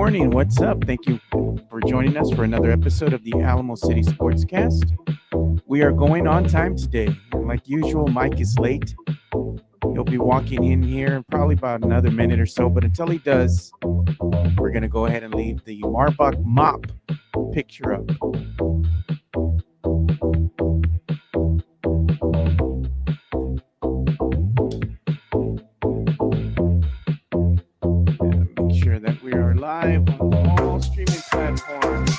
morning. What's up? Thank you for joining us for another episode of the Alamo City Sportscast. We are going on time today. Like usual, Mike is late. He'll be walking in here in probably about another minute or so. But until he does, we're going to go ahead and leave the Marbach mop picture up. Make sure that we are live on all streaming platforms.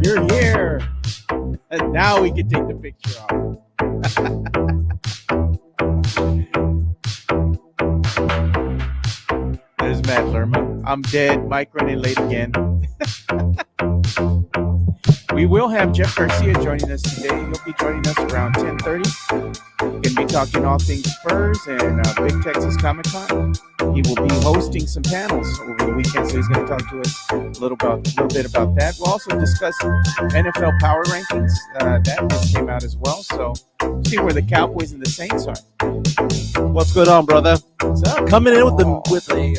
You're here. And now we can take the picture off. There's Matt Lerma. I'm dead. Mike running late again. We will have Jeff Garcia joining us today. He'll be joining us around 10:30. Going to be talking all things Spurs and Big Texas Comic-Con. He will be hosting some panels over the weekend, so he's going to talk to us a little bit about that. We'll also discuss NFL power rankings. That just came out as well, so see where the Cowboys and the Saints are. What's going on, brother? What's up? Coming in with a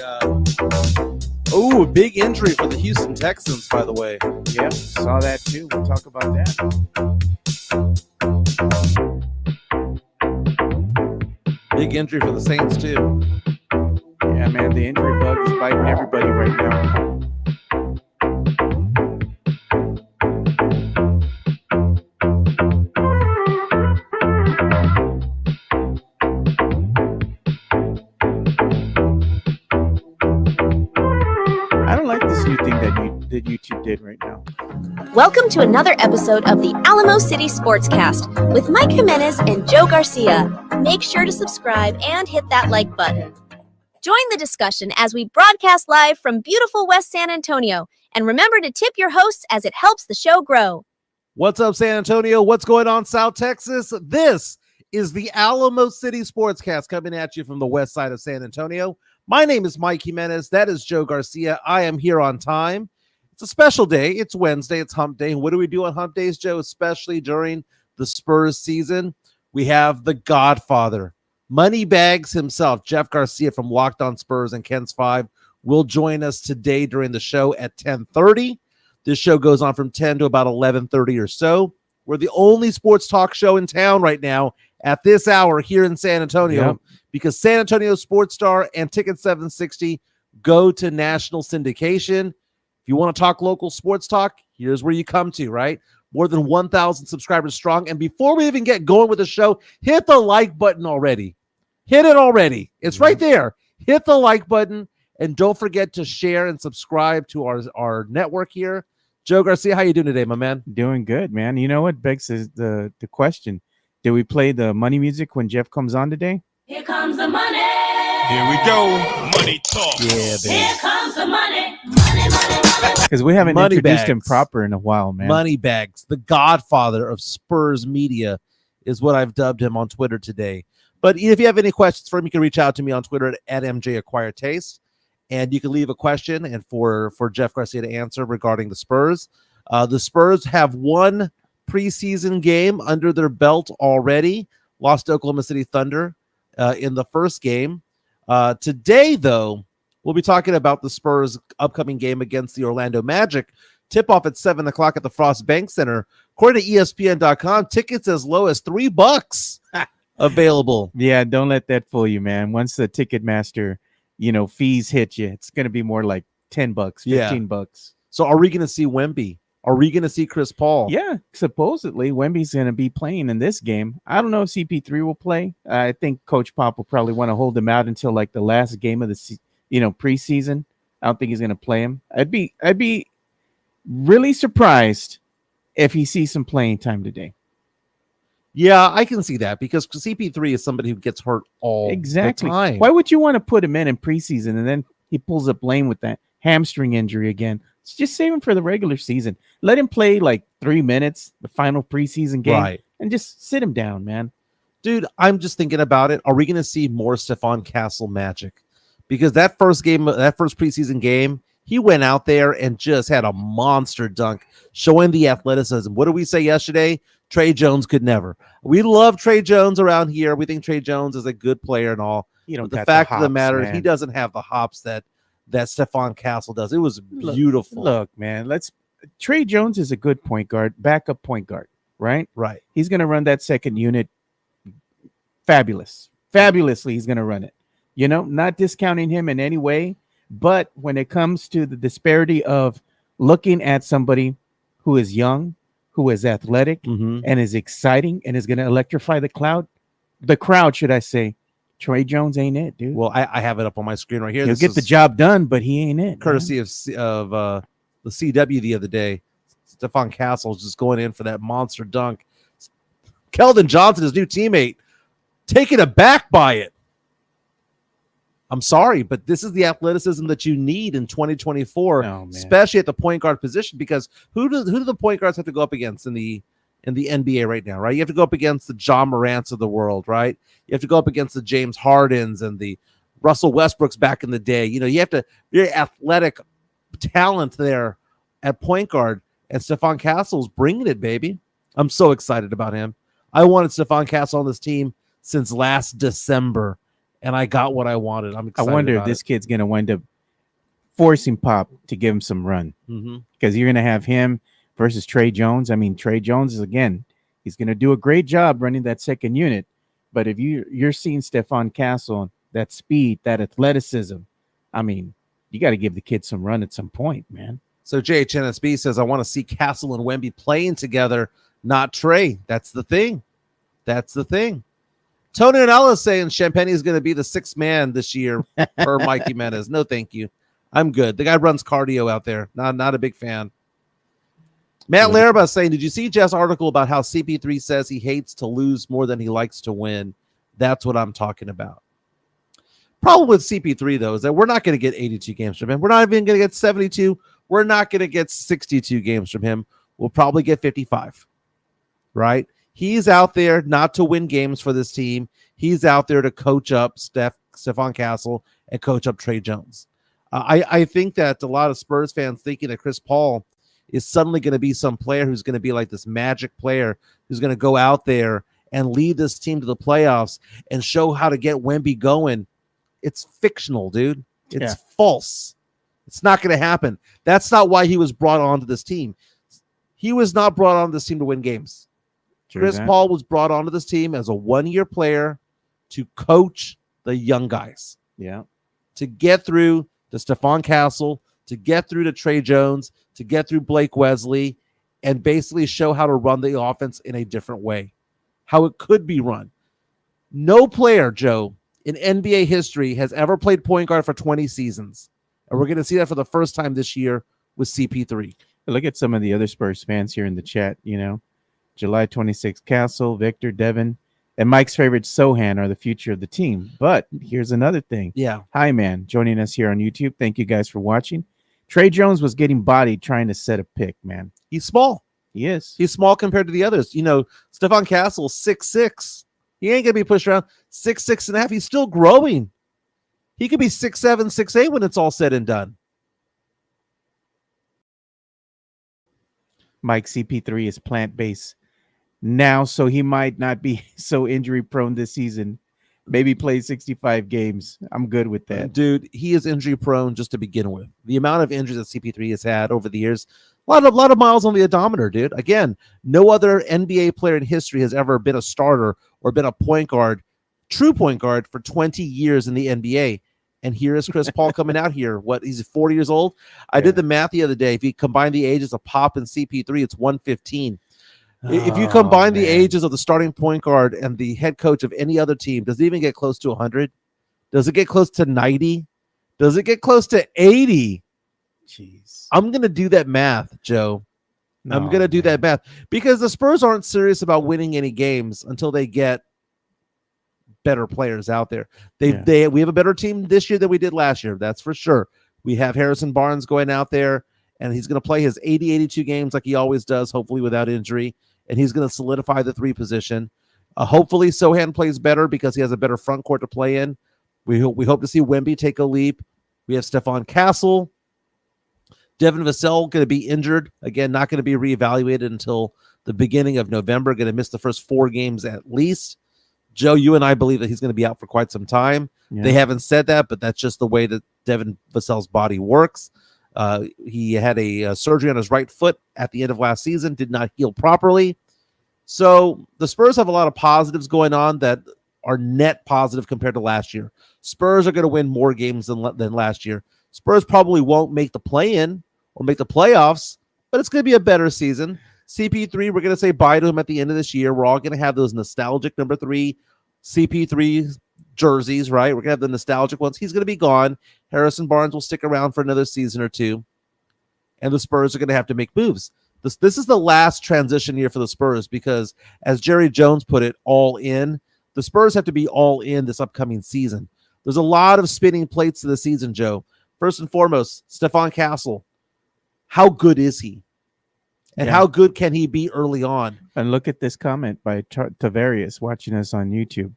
big injury for the Houston Texans, by the way. Yep, saw that too. We'll talk about that. Big injury for the Saints, too. Yeah, man, the injury bug is biting everybody right now. I don't like this new thing that YouTube did right now. Welcome to another episode of the Alamo City Sportscast with Mike Jimenez and Joe Garcia. Make sure to subscribe and hit that like button. Join the discussion as we broadcast live from beautiful West San Antonio. And remember to tip your hosts as it helps the show grow. What's up, San Antonio? What's going on, South Texas? This is the Alamo City Sportscast coming at you from the west side of San Antonio. My name is Mike Jimenez. That is Joe Garcia. I am here on time. It's a special day. It's Wednesday. It's hump day. And what do we do on hump days, Joe, especially during the Spurs season? We have the Godfather, Moneybags himself, Jeff Garcia from Locked On Spurs and KENS 5 will join us today during the show at 10:30. This show goes on from 10 to about 11:30 or so. We're the only sports talk show in town right now at this hour here in San Antonio because San Antonio Sports Star and Ticket 760 go to national syndication. If you want to talk local sports talk, here's where you come to, right? More than 1,000 subscribers strong. And before we even get going with the show, hit the like button already. Hit it already. It's right there. Hit the like button. And don't forget to share and subscribe to our network here. Joe Garcia, how you doing today, my man? Doing good, man. You know what begs the question? Did we play the money music when Jeff comes on today? Here comes the money. Here we go. Money talk. Yeah, baby. Here comes the money. Money, money, money. Because we haven't Money introduced bags. him proper in a while, man. Moneybags, the godfather of Spurs media is what I've dubbed him on Twitter today. But if you have any questions for him, you can reach out to me on Twitter at MJAcquireTaste. And you can leave a question and for Jeff Garcia to answer regarding the Spurs. The Spurs have one preseason game under their belt already. Lost to Oklahoma City Thunder in the first game. Today, though, we'll be talking about the Spurs' upcoming game against the Orlando Magic. Tip-off at 7 o'clock at the Frost Bank Center. According to ESPN.com, tickets as low as $3 available. Yeah, don't let that fool you, man. Once the Ticketmaster, fees hit you, it's going to be more like $10, $15. So are we going to see Wemby? Are we going to see Chris Paul? Yeah, supposedly Wemby's going to be playing in this game. I don't know if CP3 will play. I think Coach Pop will probably want to hold him out until like the last game of the preseason. I don't think he's going to play him. I'd be really surprised if he sees some playing time today. Yeah, I can see that because CP3 is somebody who gets hurt all the time. Why would you want to put him in preseason and then he pulls up lame with that hamstring injury again? Just save him for the regular season. Let him play like 3 minutes, the final preseason game, and just sit him down, man. Dude, I'm just thinking about it. Are we going to see more Stefan Castle magic? Because that first preseason game, He went out there and just had a monster dunk, showing the athleticism. What did we say yesterday? Trey Jones could never. We love Trey Jones around here. We think Trey Jones is a good player and all. But the fact of the matter is he doesn't have the hops that Stefan Castle does. It was beautiful. Look, man, Trey Jones is a good point guard, backup point guard, right? Right. He's going to run that second unit fabulously. He's going to run it. Not discounting him in any way, but when it comes to the disparity of looking at somebody who is young, who is athletic, and is exciting and is going to electrify the crowd, should I say, Trey Jones ain't it, dude. Well, I have it up on my screen right here. He'll get the job done, but he ain't it. Courtesy of the CW the other day. Stefan Castle's just going in for that monster dunk. Keldon Johnson, his new teammate, taken aback by it. I'm sorry, but this is the athleticism that you need in 2024, especially at the point guard position, because who do the point guards have to go up against in the NBA right now, right? You have to go up against the John Morants of the world, right? You have to go up against the James Hardens and the Russell Westbrooks back in the day. You have to very athletic talent there at point guard, and Stefan Castle's bringing it, baby. I'm so excited about him. I wanted Stefan Castle on this team since last December, and I got what I wanted. I'm excited. I wonder if this kid's going to wind up forcing Pop to give him some run, because you're going to have him versus Trey Jones. I mean, Trey Jones is, again, he's going to do a great job running that second unit. But if you're seeing Stefan Castle, that speed, that athleticism, I mean, you got to give the kid some run at some point, man. So JHNSB says, I want to see Castle and Wemby playing together, not Trey. That's the thing. Tony and Ella saying Champagne is going to be the sixth man this year for Mike Jimenez. No, thank you. I'm good. The guy runs cardio out there. Not a big fan. Matt Laraba saying, did you see Jeff's article about how CP3 says he hates to lose more than he likes to win? That's what I'm talking about. Problem with CP3, though, is that we're not going to get 82 games from him. We're not even going to get 72. We're not going to get 62 games from him. We'll probably get 55, right? He's out there not to win games for this team. He's out there to coach up Stefan Castle and coach up Trey Jones. I think that a lot of Spurs fans thinking that Chris Paul is suddenly going to be some player who's going to be like this magic player who's going to go out there and lead this team to the playoffs and show how to get Wemby going. It's fictional, dude. It's false. It's not going to happen. That's not why he was brought onto this team. He was not brought onto this team to win games. Chris Paul was brought onto this team as a one-year player to coach the young guys. Yeah. To get through to Stefan Castle, to get through to Trey Jones, to get through Blake Wesley, and basically show how to run the offense in a different way, how it could be run. No player, Joe, in NBA history has ever played point guard for 20 seasons. And we're going to see that for the first time this year with CP3. Look at some of the other Spurs fans here in the chat, July 26th, Castle, Victor, Devon, and Mike's favorite Sohan are the future of the team. But here's another thing. Yeah. Hi, man, joining us here on YouTube. Thank you guys for watching. Trey Jones was getting bodied trying to set a pick, man. He's small. He is. He's small compared to the others. Stefan Castle, 6'6". He ain't going to be pushed around 6'6.5". He's still growing. He could be 6'7", 6'8" when it's all said and done. Mike, CP3 is plant-based now, so he might not be so injury-prone this season. Maybe play 65 games. I'm good with that. Dude, he is injury-prone just to begin with. The amount of injuries that CP3 has had over the years, a lot of miles on the odometer, dude. Again, no other NBA player in history has ever been a starter or been a point guard, true point guard, for 20 years in the NBA. And here is Chris Paul coming out here. He's 40 years old? I did the math the other day. If you combine the ages of Pop and CP3, it's 115. If you combine the ages of the starting point guard and the head coach of any other team, does it even get close to 100? Does it get close to 90? Does it get close to 80? Jeez. I'm going to do that math, Joe. I'm going to do that math because the Spurs aren't serious about winning any games until they get better players out there. We have a better team this year than we did last year. That's for sure. We have Harrison Barnes going out there, and he's going to play his 82 games like he always does, hopefully without injury, and he's going to solidify the 3 position. Hopefully Sohan plays better because he has a better front court to play in. We hope to see Wemby take a leap. We have Stefan Castle. Devon Vassell going to be injured. Again, not going to be reevaluated until the beginning of November. Going to miss the first 4 games at least. Joe, you and I believe that he's going to be out for quite some time. Yeah. They haven't said that, but that's just the way that Devon Vassell's body works. He had a surgery on his right foot at the end of last season, did not heal properly. So the Spurs have a lot of positives going on that are net positive compared to last year. Spurs are going to win more games than last year. Spurs probably won't make the play-in or make the playoffs, but it's going to be a better season. CP3, we're going to say bye to him at the end of this year. We're all going to have those nostalgic number 3 CP3 jerseys, right? We're going to have the nostalgic ones. He's going to be gone. Harrison Barnes will stick around for another season or 2. And the Spurs are going to have to make moves. This is the last transition year for the Spurs because, as Jerry Jones put it, all in. The Spurs have to be all in this upcoming season. There's a lot of spinning plates to the season, Joe. First and foremost, Stefan Castle. How good is he? And how good can he be early on? And look at this comment by Tavarius watching us on YouTube.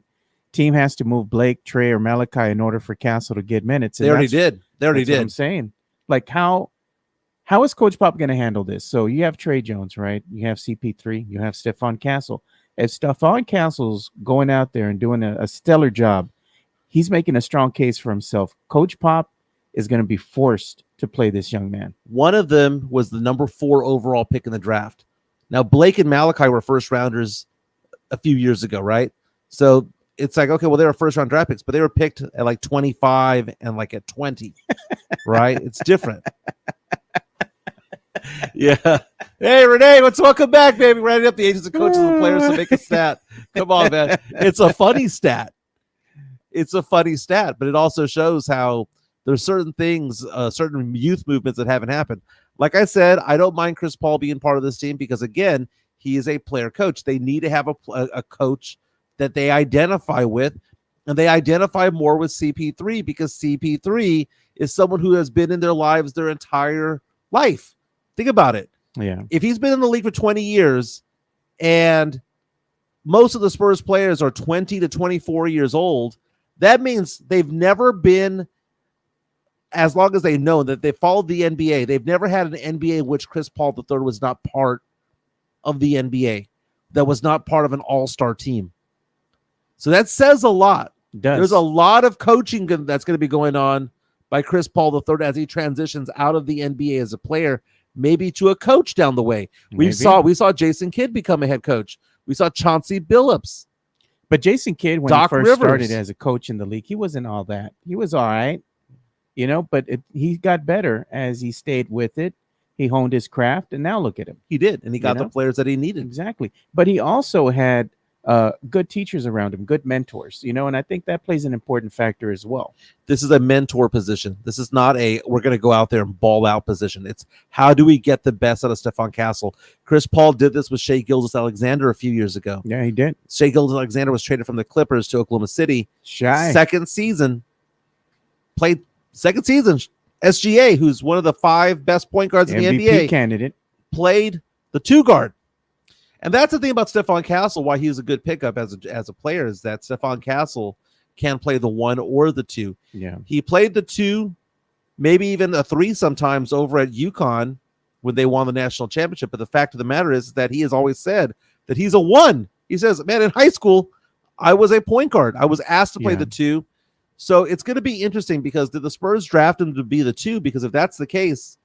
Team has to move Blake, Trey, or Malachi in order for Castle to get minutes. They already did. What I'm saying. Like, how is Coach Pop going to handle this? So you have Trey Jones, right? You have CP3. You have Stefan Castle. If Stefan Castle's going out there and doing a stellar job, he's making a strong case for himself. Coach Pop is going to be forced to play this young man. One of them was the number 4 overall pick in the draft. Now, Blake and Malachi were first rounders a few years ago, right? So it's like, okay, well, they were first round draft picks, but they were picked at like 25 and like at 20, right? It's different. Yeah. Hey, Renee, welcome back, baby. Writing up the agents and coaches and players to make a stat. Come on, man. It's a funny stat. But it also shows how there's certain things, certain youth movements that haven't happened. Like I said, I don't mind Chris Paul being part of this team because, again, he is a player coach. They need to have a coach that they identify with, and they identify more with CP3 because CP3 is someone who has been in their lives their entire life. Think about it. Yeah. If he's been in the league for 20 years and most of the Spurs players are 20 to 24 years old, that means they've never been, as long as they know that they followed the NBA, they've never had an NBA in which Chris Paul III was not part of the NBA, that was not part of an all-star team. So that says a lot. There's a lot of coaching that's going to be going on by Chris Paul III as he transitions out of the NBA as a player, maybe to a coach down the way. We saw Jason Kidd become a head coach. We saw Chauncey Billups. But Jason Kidd, when Doc he first Rivers started as a coach in the league, he wasn't all that. He was all right, but he got better as he stayed with it. He honed his craft, and now look at him. He did, and he got the players that he needed. Exactly. But he also had good teachers around him, good mentors, and I think that plays an important factor as well. This is a mentor position. This is not we're going to go out there and ball out position. It's how do we get the best out of Stefan Castle? Chris Paul did this with Shai Gilgeous-Alexander a few years ago. Yeah, he did. Shai Gilgeous-Alexander was traded from the Clippers to Oklahoma City. Second season, SGA, who's one of the 5 best point guards in the NBA, candidate, played the 2 guard. And that's the thing about Stefan Castle, why he was a good pickup as a player, is that Stefan Castle can play the 1 or the 2. Yeah. He played the 2, maybe even a 3 sometimes over at UConn when they won the national championship. But the fact of the matter is that he has always said that he's a 1. He says, man, in high school, I was a point guard. I was asked to play the 2. So it's going to be interesting because did the Spurs draft him to be the 2? Because if that's the case,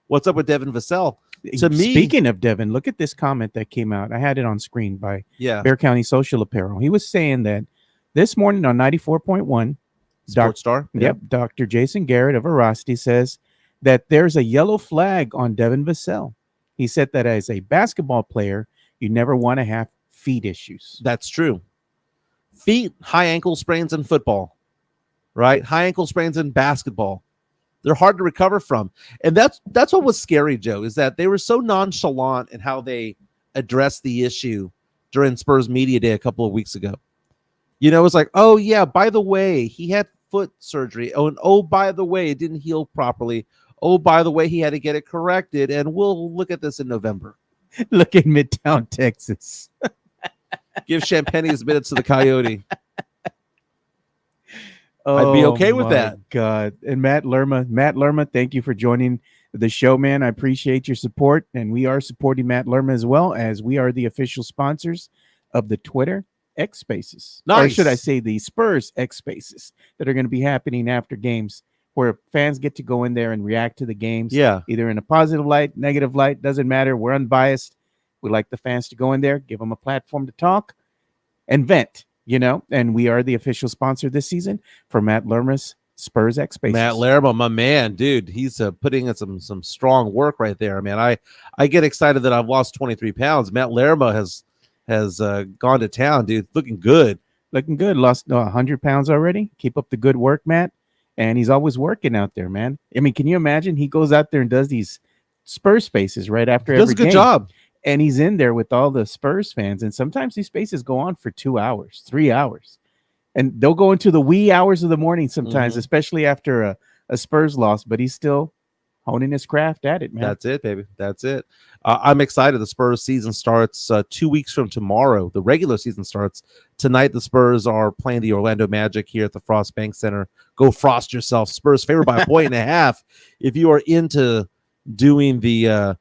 what's up with Devon Vassell? To me, speaking of Devon, look at this comment that came out. I had it on screen by Bear County Social Apparel. He was saying that this morning on 94.1, Sports Star. Yep, Dr. Jason Garrett of Veracity says that there's a yellow flag on Devon Vassell. He said that as a basketball player, you never want to have feet issues. That's true. Feet, high ankle sprains in football, right? High ankle sprains in basketball. They're hard to recover from. And that's what was scary, Joe, is that they were so nonchalant in how they addressed the issue during Spurs Media Day a couple of weeks ago. It's like, oh, yeah, by the way, he had foot surgery. Oh, and by the way, it didn't heal properly. Oh, by the way, he had to get it corrected. And we'll look at this in November. Look at Midtown, Texas. Give Champagne his minutes to the Coyote. I'd be okay with that. God. And Matt Lerma, thank you for joining the show, man. I appreciate your support, and we are supporting Matt Lerma as well, as we are the official sponsors of the Twitter X Spaces. Or Nice. should I say the Spurs X Spaces that are going to be happening after games, where fans get to go in there and react to the games, Yeah. either in a positive light, negative light, doesn't matter. We're unbiased. We like the fans to go in there, give them a platform to talk and vent, and we are the official sponsor this season for Matt Lerma's Spurs X Spaces. Matt Lerma, my man, dude, he's putting in some strong work right there, man. I get excited that I've lost 23 pounds. Matt Lerma has gone to town, dude. Looking good. Lost 100 pounds already. Keep up the good work, Matt. And he's always working out there, man. I mean, can you imagine? He goes out there and does these Spurs spaces right after every game. Does a good job. And he's in there with all the Spurs fans. And sometimes these spaces go on for 2 hours, 3 hours. And they'll go into the wee hours of the morning sometimes, especially after a Spurs loss. But he's still honing his craft at it, man. That's it, baby. That's it. I'm excited. The Spurs season starts 2 weeks from tomorrow. The regular season starts tonight. The Spurs are playing the Orlando Magic here at the Frost Bank Center. Go frost yourself. Spurs favored by 1.5. If you are into doing the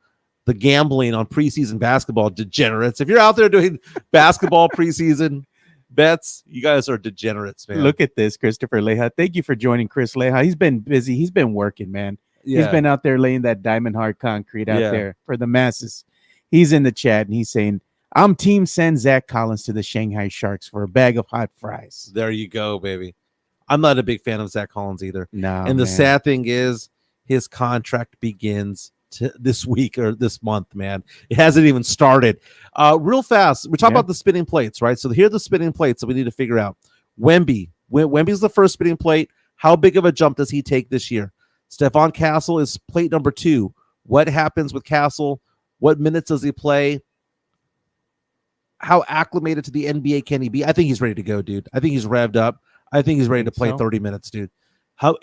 gambling on preseason basketball, degenerates. If you're out there doing basketball preseason bets, you guys are degenerates, man. Look at this, Christopher Leja. Thank you for joining Chris Leja. He's been busy. He's been working, man. Yeah. He's been out there laying that diamond hard concrete out there for the masses. He's in the chat and he's saying, I'm team send Zach Collins to the Shanghai Sharks for a bag of hot fries. There you go, baby. I'm not a big fan of Zach Collins either. No, and the sad thing is his contract begins this week or this month, man. It hasn't even started. Real fast, we talk about the spinning plates, right? So here are the spinning plates that we need to figure out. Wemby's the first spinning plate. How big of a jump does he take this year? Stefan Castle is plate number 2. What happens with Castle? What minutes does he play? How acclimated to the NBA can he be? I think he's ready to go, dude. I think he's revved up. I think he's ready to play 30 minutes, dude.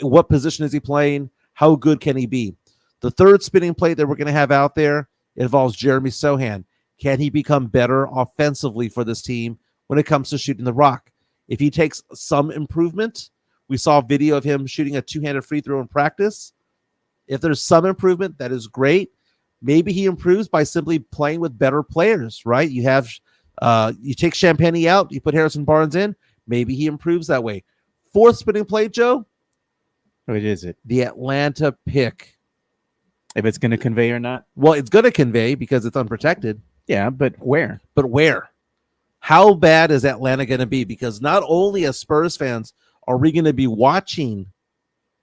What position is he playing? How good can he be? The third spinning plate that we're going to have out there involves Jeremy Sohan. Can he become better offensively for this team when it comes to shooting the rock? If he takes some improvement, we saw a video of him shooting a two-handed free throw in practice. If there's some improvement, that is great. Maybe he improves by simply playing with better players, right? You have you take Champagny out, you put Harrison Barnes in, maybe he improves that way. Fourth spinning plate, Joe? What is it? The Atlanta pick. If it's going to convey or not? Well, it's going to convey because it's unprotected. Yeah, but where? But where? How bad is Atlanta going to be? Because not only as Spurs fans are we going to be watching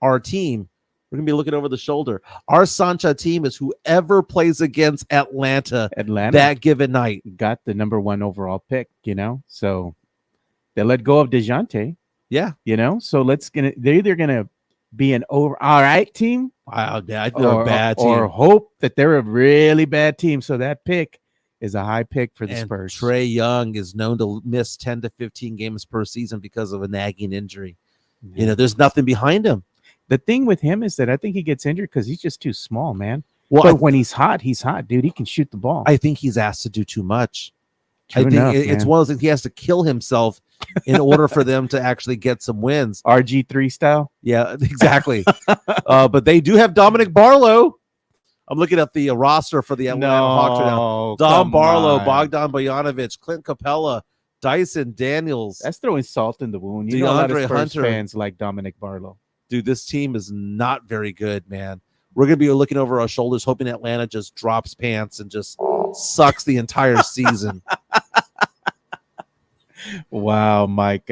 our team, we're going to be looking over the shoulder. Our Sancha team is whoever plays against Atlanta that given night. Got the number 1 overall pick, So they let go of DeJounte. Yeah. So they're either going to be an all right team, a bad team, or hope that they're a really bad team. So that pick is a high pick for the Spurs. Trey Young is known to miss 10 to 15 games per season because of a nagging injury. Yeah. There's nothing behind him. The thing with him is that I think he gets injured because he's just too small, man. Well, but when he's hot, dude. He can shoot the ball. I think he's asked to do too much. True enough, it's one of those things he has to kill himself in order for them to actually get some wins. RG3 style? Yeah, exactly. But they do have Dominic Barlow. I'm looking at the roster for the Atlanta Hawks right now. Dom Barlow, Bogdan Bojanovic, Clint Capella, Dyson Daniels. That's throwing salt in the wound. You know, a lot of Spurs fans like Dominic Barlow. Dude, this team is not very good, man. We're going to be looking over our shoulders, hoping Atlanta just drops pants and just sucks the entire season. Wow, Mike.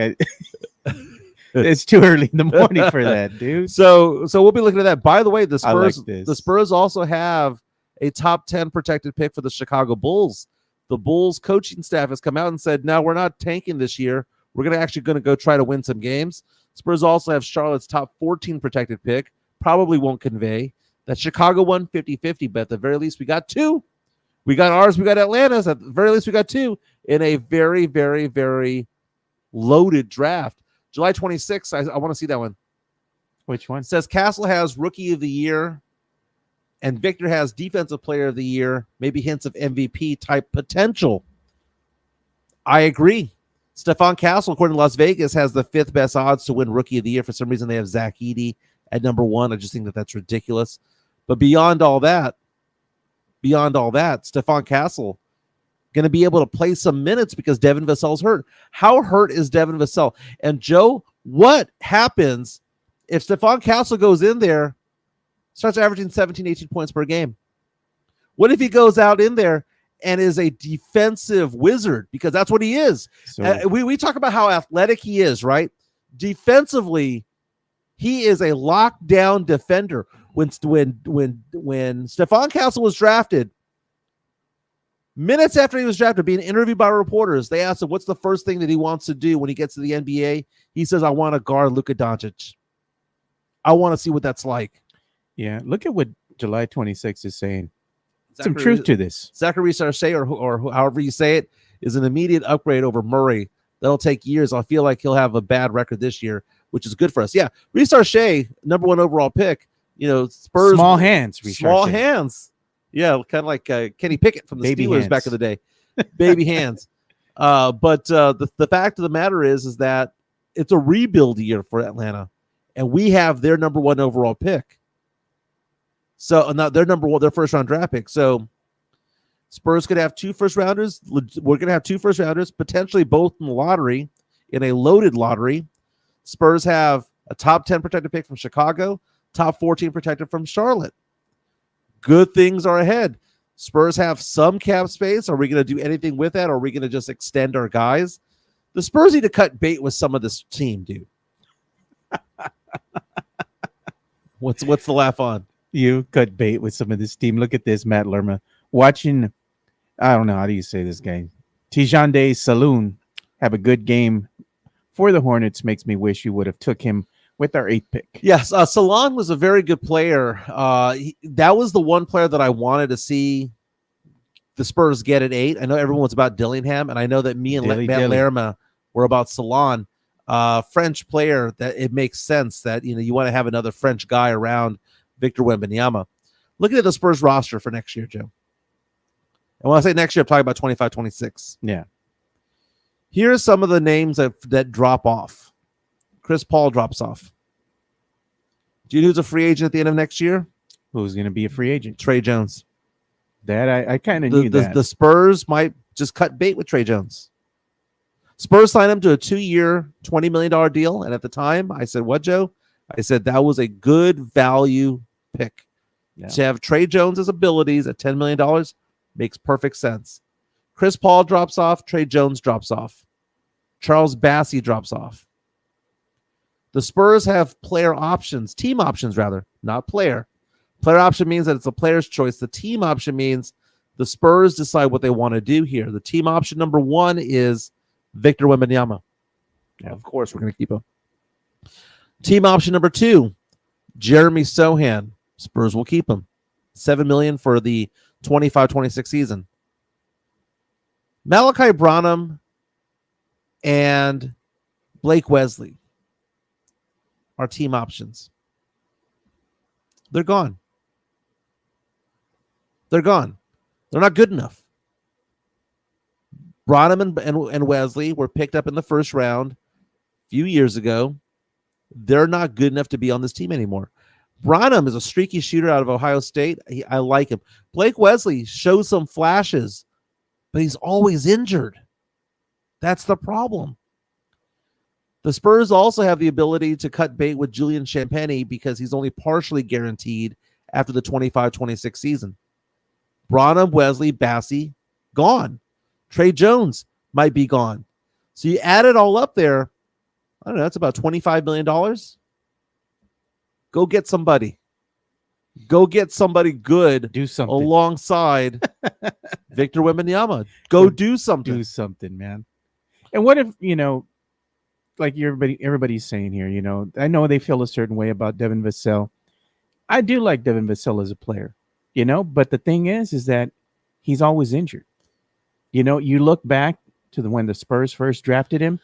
It's too early in the morning for that, dude. So we'll be looking at that. By the way, the Spurs also have a top 10 protected pick for the Chicago Bulls. The Bulls coaching staff has come out and said, no, we're not tanking this year. We're going to go try to win some games. Spurs also have Charlotte's top 14 protected pick. Probably won't convey. That Chicago won 50-50, but at the very least, we got 2. We got ours, we got Atlanta's. At the very least, we got 2 in a very, very, very loaded draft. July 26th, I want to see that one. Which one? It says Castle has Rookie of the Year, and Victor has Defensive Player of the Year, maybe hints of MVP-type potential. I agree. Stefan Castle, according to Las Vegas, has the 5th best odds to win Rookie of the Year. For some reason, they have Zach Edey at number 1. I just think that that's ridiculous. But beyond all that, Stefan Castle going to be able to play some minutes because Devon Vassell's hurt. How hurt is Devon Vassell? And Joe, what happens if Stefan Castle goes in there, starts averaging 17, 18 points per game? What if he goes out in there and is a defensive wizard? Because that's what he is. So, We talk about how athletic he is, right? Defensively, he is a lockdown defender. When Stefan Castle was drafted, minutes after he was drafted, being interviewed by reporters, they asked him what's the first thing that he wants to do when he gets to the NBA. He says, I want to guard Luka Doncic. I want to see what that's like. yeah, look at what July 26th is saying. Some truth to this. Zachary Sarche, or however you say it, is an immediate upgrade over Murray. That'll take years. I feel like he'll have a bad record this year, which is good for us. Yeah, Reece Sarche, number 1 overall pick. Spurs. Small hands. Small hands. Yeah, kind of like Kenny Pickett from the Baby Steelers hands. back in the day. Baby hands. But the fact of the matter is that it's a rebuild year for Atlanta, and we have their number 1 overall pick. So not their number 1, their first round draft pick. So Spurs could have 2 first rounders. We're going to have 2 first rounders, potentially both in the lottery, in a loaded lottery. Spurs have a top 10 protected pick from Chicago, top 14 protected from Charlotte. Good things are ahead. Spurs have some cap space. Are we going to do anything with that? Or are we going to just extend our guys? The Spurs need to cut bait with some of this team, dude. What's the laugh on? You cut bait with some of this team. Look at this, Matt Lerma. Watching, I don't know, how do you say this guy? Tijande Saloon have a good game for the Hornets. Makes me wish you would have took him with our 8th pick. Yes, Salon was a very good player. That was the one player that I wanted to see the Spurs get at 8. I know everyone was about Dillingham, and I know that me and Matt Lerma were about Salon. French player that it makes sense that you want to have another French guy around Victor Wembanyama. Looking at the Spurs roster for next year, Joe. And when I say next year, I'm talking about 25-26. Yeah. Here are some of the names that drop off. Chris Paul drops off. Do you know who's a free agent at the end of next year? Who's going to be a free agent? Trey Jones. That I kind of knew that. The Spurs might just cut bait with Trey Jones. Spurs signed him to a 2-year, $20 million deal. And at the time, I said, what, Joe? I said that was a good value pick. Yeah. To have Trey Jones' abilities at $10 million makes perfect sense. Chris Paul drops off. Trey Jones drops off. Charles Bassey drops off. The Spurs have player options, team options rather, not player. Player option means that it's a player's choice. The team option means the Spurs decide what they want to do here. The team option number 1 is Victor Wembanyama. Yeah, of course, we're going to keep him. Team option number 2, Jeremy Sohan. Spurs will keep him. $7 million for the 25-26 season. Malachi Branham and Blake Wesley are team options. They're gone. They're gone. They're not good enough. Branham and Wesley were picked up in the first round a few years ago. They're not good enough to be on this team anymore. Branham is a streaky shooter out of Ohio State. I like him. Blake Wesley shows some flashes, but he's always injured. That's the problem. The Spurs also have the ability to cut bait with Julian Champagnie because he's only partially guaranteed after the 25-26 season. Branham, Wesley, Bassey, gone. Trey Jones might be gone. So you add it all up there, I don't know, that's about $25 million. Go get somebody. Go get somebody good. Do something alongside Victor Wembanyama. Go do something. Do something, man. And what if, like everybody's saying here, I know they feel a certain way about Devon Vassell. I do like Devon Vassell as a player, but the thing is that he's always injured. You look back to when the Spurs first drafted him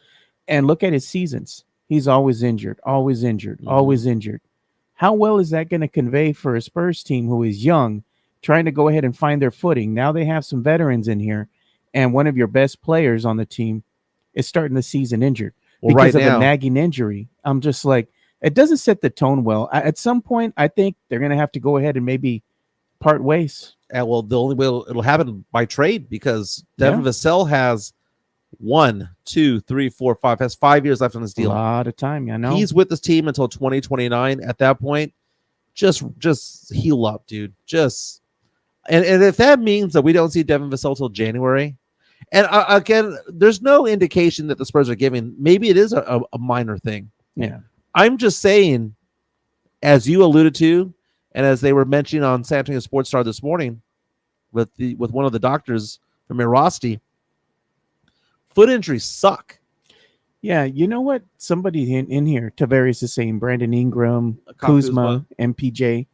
and look at his seasons. He's always injured, always injured, always injured. How well is that going to convey for a Spurs team who is young, trying to go ahead and find their footing? Now they have some veterans in here, and one of your best players on the team is starting the season injured because of a nagging injury. I'm just like, it doesn't set the tone well. At some point, I think they're going to have to go ahead and maybe part ways. And well, the only way it'll happen by trade because Devon Vassell has 5 years left on his deal. A lot of time, I know. He's with this team until 2029. At that point, just heal up, dude. And if that means that we don't see Devon Vassell till January, and again, there's no indication that the Spurs are giving. Maybe it is a minor thing. Yeah. I'm just saying, as you alluded to, and as they were mentioning on San Antonio Sports Star this morning with one of the doctors from Mirasti, foot injuries suck. Yeah, you know what? Somebody in here, Tavares is saying Brandon Ingram, Kuzma, MPJ.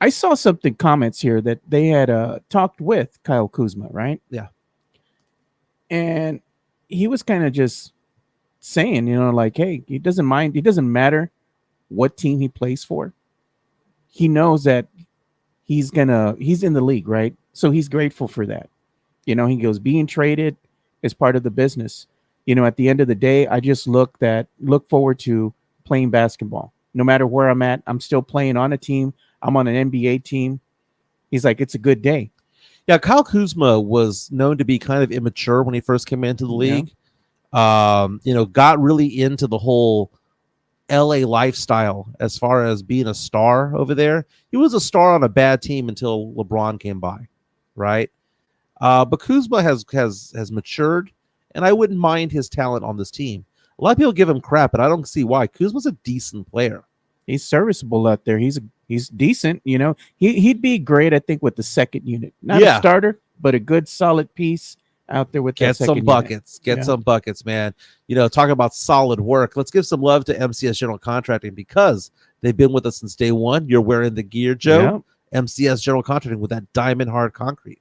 I saw comments here that they had talked with Kyle Kuzma, right? Yeah. And he was kind of just saying, like, hey, he doesn't mind. It doesn't matter what team he plays for. He knows that he's in the league, right? So he's grateful for that. He goes, being traded is part of the business. At the end of the day, I just look forward to playing basketball. No matter where I'm at, I'm still playing on a team. I'm on an NBA team. He's like, it's a good day. Yeah, Kyle Kuzma was known to be kind of immature when he first came into the league. Yeah. Got really into the whole LA lifestyle as far as being a star over there. He was a star on a bad team until LeBron came by, right? But Kuzma has matured, and I wouldn't mind his talent on this team. A lot of people give him crap, but I don't see why. Kuzma's a decent player. He's serviceable out there. He's decent. He'd be great, I think, with the second unit. Not a starter, but a good solid piece out there with that second buckets. Get some buckets, man. Talk about solid work. Let's give some love to MCS General Contracting because they've been with us since day one. You're wearing the gear, Joe. Yeah. MCS General Contracting with that diamond hard concrete.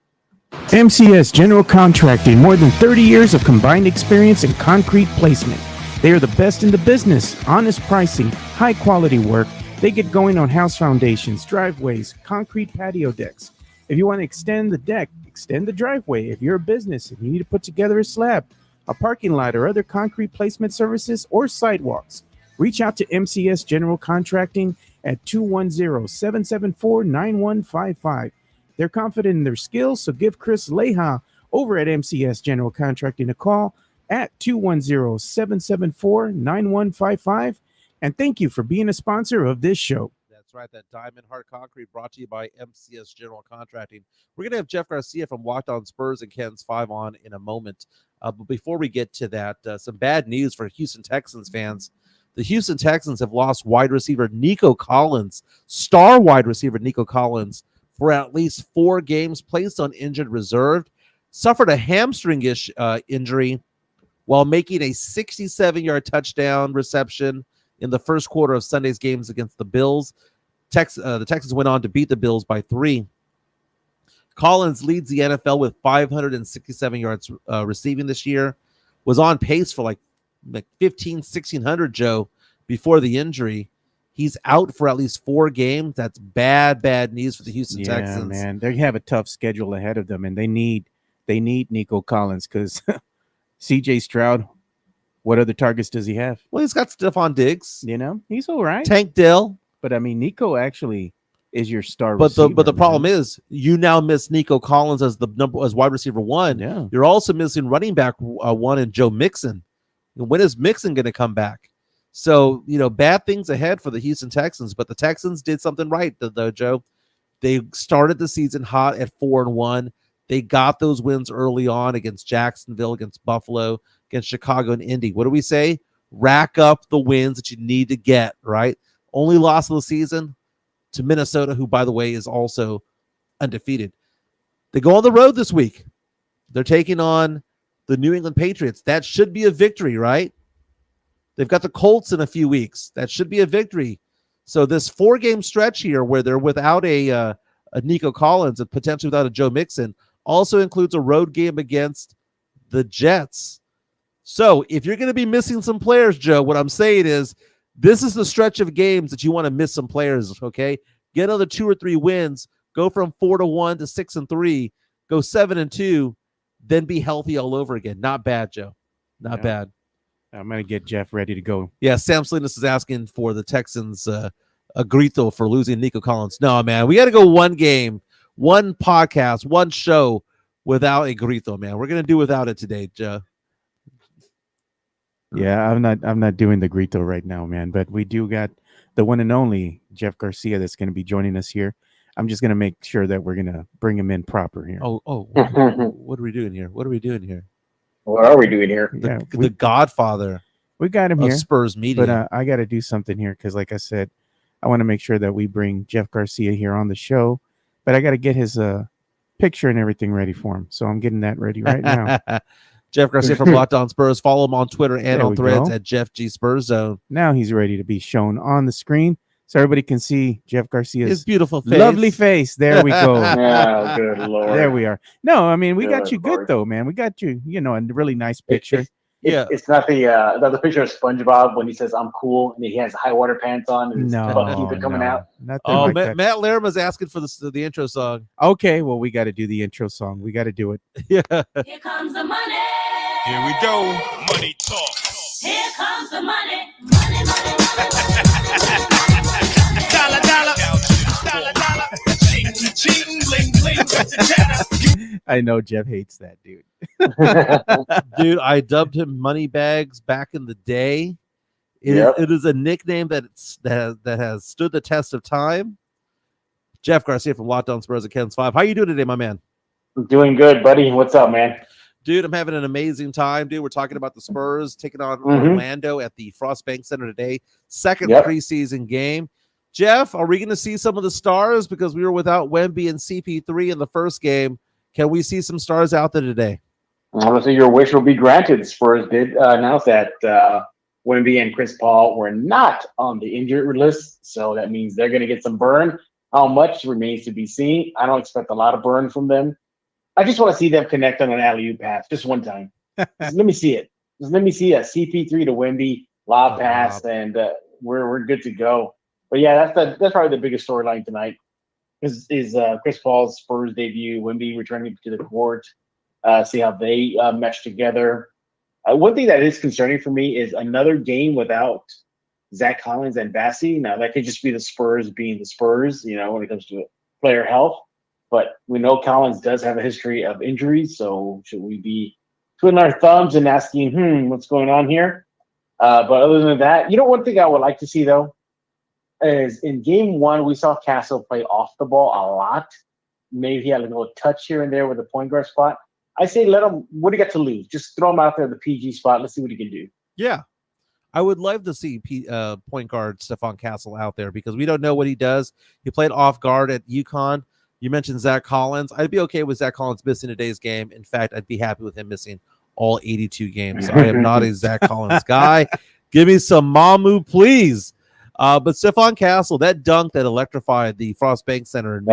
MCS General Contracting, more than 30 years of combined experience in concrete placement. They are the best in the business. Honest pricing, high quality work. They get going on house foundations, driveways, concrete patio decks. If you want to extend the deck, extend the driveway. If you're a business and you need to put together a slab, a parking lot, or other concrete placement services or sidewalks, reach out to MCS General Contracting at 210-774-9155. They're confident in their skills, so give Chris Leha over at MCS General Contracting a call at 210-774-9155. And thank you for being a sponsor of this show. That's right. That diamond hard concrete brought to you by MCS General Contracting. We're going to have Jeff Garcia from Locked On Spurs and KENS 5 on in a moment. But before we get to that, some bad news for Houston Texans fans. The Houston Texans have lost wide receiver Nico Collins, star wide receiver Nico Collins, for at least 4 games, placed on injured reserve, suffered a hamstring injury while making a 67-yard touchdown reception in the first quarter of Sunday's games against the Bills. The Texans went on to beat the Bills by 3. Collins leads the NFL with 567 yards receiving this year, was on pace for like 1,600, Joe, before the injury. He's out for at least 4 games. That's bad news for the Houston Texans. Yeah, man. They have a tough schedule ahead of them, and they need Nico Collins because CJ Stroud, what other targets does he have? Well, he's got Stefan Diggs. He's all right. Tank Dell. But, I mean, Nico actually is your star receiver. But the problem is you now miss Nico Collins as wide receiver 1. Yeah. You're also missing running back 1 and Joe Mixon. When is Mixon going to come back? So, bad things ahead for the Houston Texans, but the Texans did something right, though, Joe. They started the season hot at 4-1. They got those wins early on against Jacksonville, against Buffalo, against Chicago and Indy. What do we say? Rack up the wins that you need to get, right? Only loss of the season to Minnesota, who, by the way, is also undefeated. They go on the road this week. They're taking on the New England Patriots. That should be a victory, right? They've got the Colts in a few weeks. That should be a victory. So this 4-game stretch here where they're without a Nico Collins and potentially without a Joe Mixon also includes a road game against the Jets. So if you're going to be missing some players, Joe, what I'm saying is this is the stretch of games that you want to miss some players, okay? Get another 2 or 3 wins. Go from 4-1 to 6-3. Go 7-2. Then be healthy all over again. Not bad, Joe. Not bad. I'm gonna get Jeff ready to go. Yeah, Sam Salinas is asking for the Texans a grito for losing Nico Collins. No, man, we got to go one game, one podcast, one show without a grito, man. We're gonna do without it today, Joe. Yeah, I'm not doing the grito right now, man. But we do got the one and only Jeff Garcia that's going to be joining us here. I'm just going to make sure that we're going to bring him in proper here. Oh, what are we doing here? What are we doing here? What are we doing here? The Godfather we got him of here. Spurs media. But I got to do something here because, like I said, I want to make sure that we bring Jeff Garcia here on the show. But I got to get his picture and everything ready for him. So I'm getting that ready right now. Jeff Garcia from Locked On Spurs. Follow him on Twitter and There on we Threads go. at Jeff G Spurs Zone. Now he's ready to be shown on the screen so everybody can see Jeff Garcia's His beautiful face. lovely face. There we go. Oh, good Lord. There we are. No, I mean, we got Good you good Lord. though, man. We got you, a really nice picture. Yeah. It's not the picture of SpongeBob when he says I'm cool and he has high water pants on and his butt teeth are coming out. Nothing Oh, like that. Matt Lerma's asking for the intro song. Okay, well, we got to do the intro song. We got to do it. Yeah. Here comes the money. Here we go. Money talk. Here comes the money. Money, money, money. Dollar, dollar. Dollar, dollar. Ching, ching, bling, bling. That's the chatter. I know Jeff hates that, dude. Dude, I dubbed him Moneybags back in the day. Yep. It is a nickname that has stood the test of time. Jeff Garcia from Locked On Spurs and KENS 5. How you doing today, my man? I'm doing good, buddy. What's up, man? Dude, I'm having an amazing time, dude. We're talking about the Spurs taking on Mhm. Orlando at the Frost Bank Center today. Second Yep. preseason game. Jeff, are we going to see some of the stars because we were without Wemby and CP3 in the first game? Can we see some stars out there today? Honestly, your wish will be granted. The Spurs did announce that Wemby and Chris Paul were not on the injured list, so that means they're going to get some burn. How much remains to be seen. I don't expect a lot of burn from them. I just want to see them connect on an alley-oop pass just one time. Just let me see it. Just let me see a CP3 to Wemby lob pass, and we're good to go. But yeah, that's probably the biggest storyline tonight. Is Chris Paul's Spurs debut, Wemby returning to the court, see how they mesh together. One thing that is concerning for me is another game without Zach Collins and Vassell. Now, that could just be the Spurs being the Spurs, when it comes to player health. But we know Collins does have a history of injuries, so should we be twiddling our thumbs and asking, what's going on here? But other than that, one thing I would like to see, though, is in game one, we saw Castle play off the ball a lot. Maybe he had a little touch here and there with the point guard spot. I say let him, what do you got to lose? Just throw him out there at the PG spot. Let's see what he can do. Yeah. I would love to see point guard Stefan Castle out there because we don't know what he does. He played off guard at UConn. You mentioned Zach Collins. I'd be okay with Zach Collins missing today's game. In fact, I'd be happy with him missing all 82 games. I am not a Zach Collins guy. Give me some Mamu, please. But Stefan Castle, that dunk that electrified the Frost Bank Center and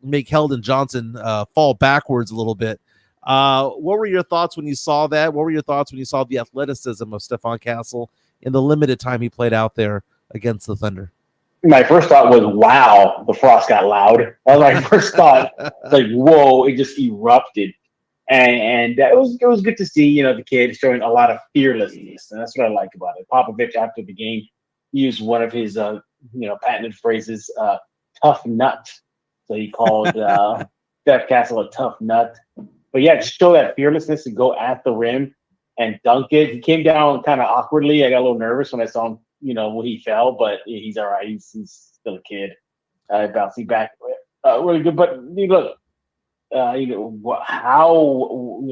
make Keldon Johnson fall backwards a little bit. What were your thoughts when you saw that? What were your thoughts when you saw the athleticism of Stefan Castle in the limited time he played out there against the Thunder? My first thought was, wow, the Frost got loud. That was my first thought. Like, whoa, it just erupted. And it was good to see, the kid showing a lot of fearlessness. And that's what I like about it. Popovich, after the game, used one of his, patented phrases, tough nut. So he called Steph Castle a tough nut. But yeah, just show that fearlessness to go at the rim and dunk it. He came down kind of awkwardly. I got a little nervous when I saw him, when he fell, but he's all right. He's still a kid. Bouncing back really good. But look, how,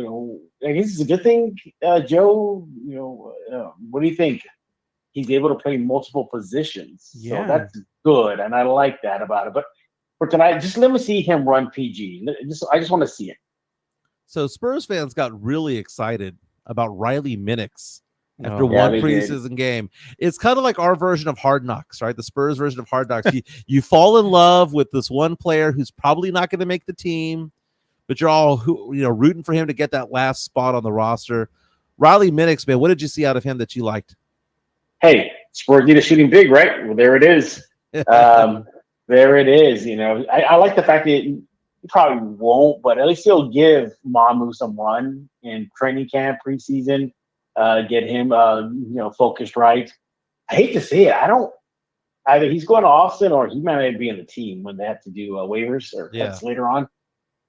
I guess it's a good thing, Joe, what do you think? He's able to play multiple positions. Yeah. So that's good. And I like that about it. But for tonight, just let me see him run PG. I just want to see it. So Spurs fans got really excited about Riley Minix after Oh, one they preseason game. It's kind of like our version of Hard Knocks, right? The Spurs version of Hard Knocks. You fall in love with this one player who's probably not going to make the team, but you're all rooting for him to get that last spot on the roster. Riley Minix, man, what did you see out of him that you liked? Hey, Spurs need a shooting big, right? Well, there it is. There it is. I like the fact that he probably won't, but at least he'll give Mamu some run in training camp, preseason. get him, focused right. I hate to say it. Either he's going to Austin or he might be in the team when they have to do waivers or cuts later on.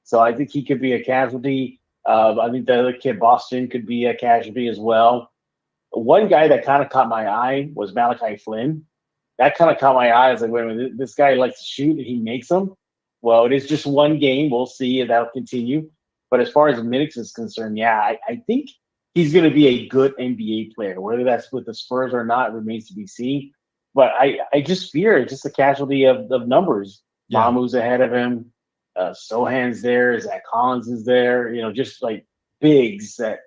So I think he could be a casualty. I think the other kid, Boston, could be a casualty as well. One guy that kind of caught my eye was Malachi Flynn. That kind of caught my eye. I was like, wait a minute, this guy likes to shoot and he makes them. Well, it is just one game. We'll see if that'll continue. But as far as minutes is concerned, I think he's going to be a good NBA player. Whether that's with the Spurs or not remains to be seen. But I just fear it's just a casualty of numbers. Yeah. Mamu's ahead of him. Sohan's there. Zach Collins is there. Just like bigs that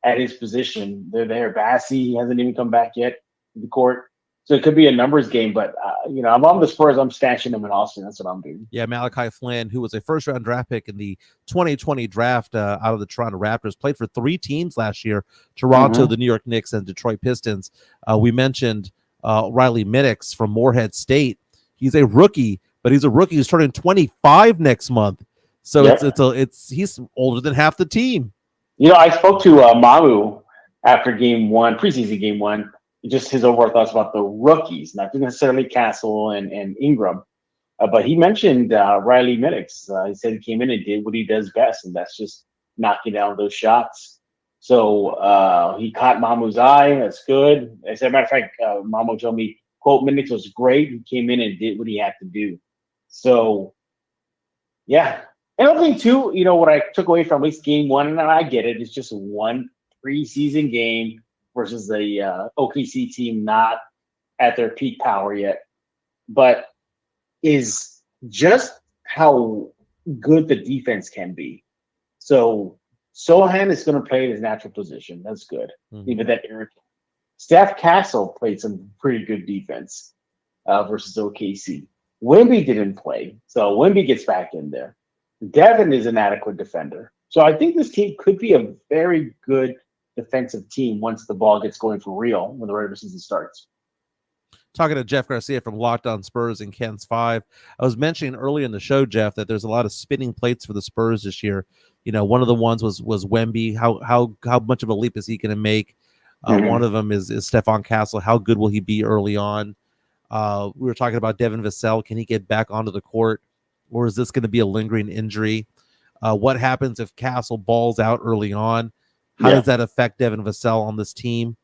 at his position, they're there. Bassey hasn't even come back yet to the court. So it could be a numbers game, but I'm on the Spurs. I'm stashing them in Austin. That's what I'm doing. Yeah, Malachi Flynn, who was a first-round draft pick in the 2020 draft out of the Toronto Raptors, played for 3 teams last year: Toronto, the New York Knicks, and Detroit Pistons. We mentioned Riley Minix from Morehead State. He's a rookie, but he's a rookie who's turning 25 next month. So he's older than half the team. I spoke to Mamu after preseason game 1. Just his overall thoughts about the rookies, not necessarily Castle and Ingram. But he mentioned Riley Minix. He said he came in and did what he does best, and that's just knocking down those shots. So he caught Mamu's eye. That's good. As a matter of fact, Mamu told me, quote, Minix was great. He came in and did what he had to do. So, yeah. And I think, too, what I took away from at least game 1, and I get it, it's just one preseason game versus the OKC team not at their peak power yet, but is just how good the defense can be. So Sohan is going to play in his natural position. That's good. Even that Eric Steph Castle played some pretty good defense versus OKC. Wemby didn't play, so Wemby gets back in there. Devon is an adequate defender. So I think this team could be a very good defensive team once the ball gets going for real when the regular season starts. Talking to Jeff Garcia from Locked On Spurs and KENS 5. I was mentioning earlier in the show, Jeff, that there's a lot of spinning plates for the Spurs this year. One of the ones was Wemby. How much of a leap is he going to make? One of them is Stefan Castle. How good will he be early on? We were talking about Devon Vassell. Can he get back onto the court, or is this going to be a lingering injury? What happens if Castle balls out early on? How does that affect Devon Vassell on this team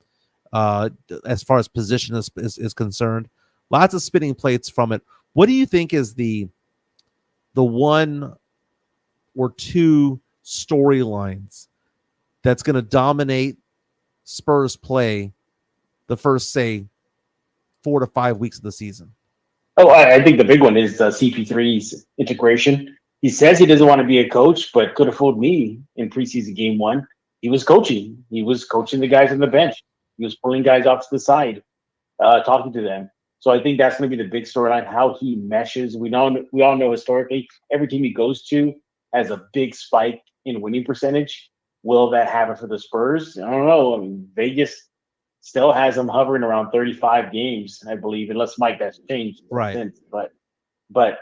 as far as position is concerned? Lots of spinning plates from it. What do you think is the 1 or 2 storylines that's going to dominate Spurs play the first, say, 4 to 5 weeks of the season? Oh, I think the big one is CP3's integration. He says he doesn't want to be a coach, but could have fooled me in preseason game 1. He was coaching. He was coaching the guys on the bench. He was pulling guys off to the side, talking to them. So I think that's going to be the big storyline, how he meshes. We all know historically, every team he goes to has a big spike in winning percentage. Will that happen for the Spurs? I don't know. I mean, Vegas still has them hovering around 35 games, I believe, unless Mike has changed. Right. Since. But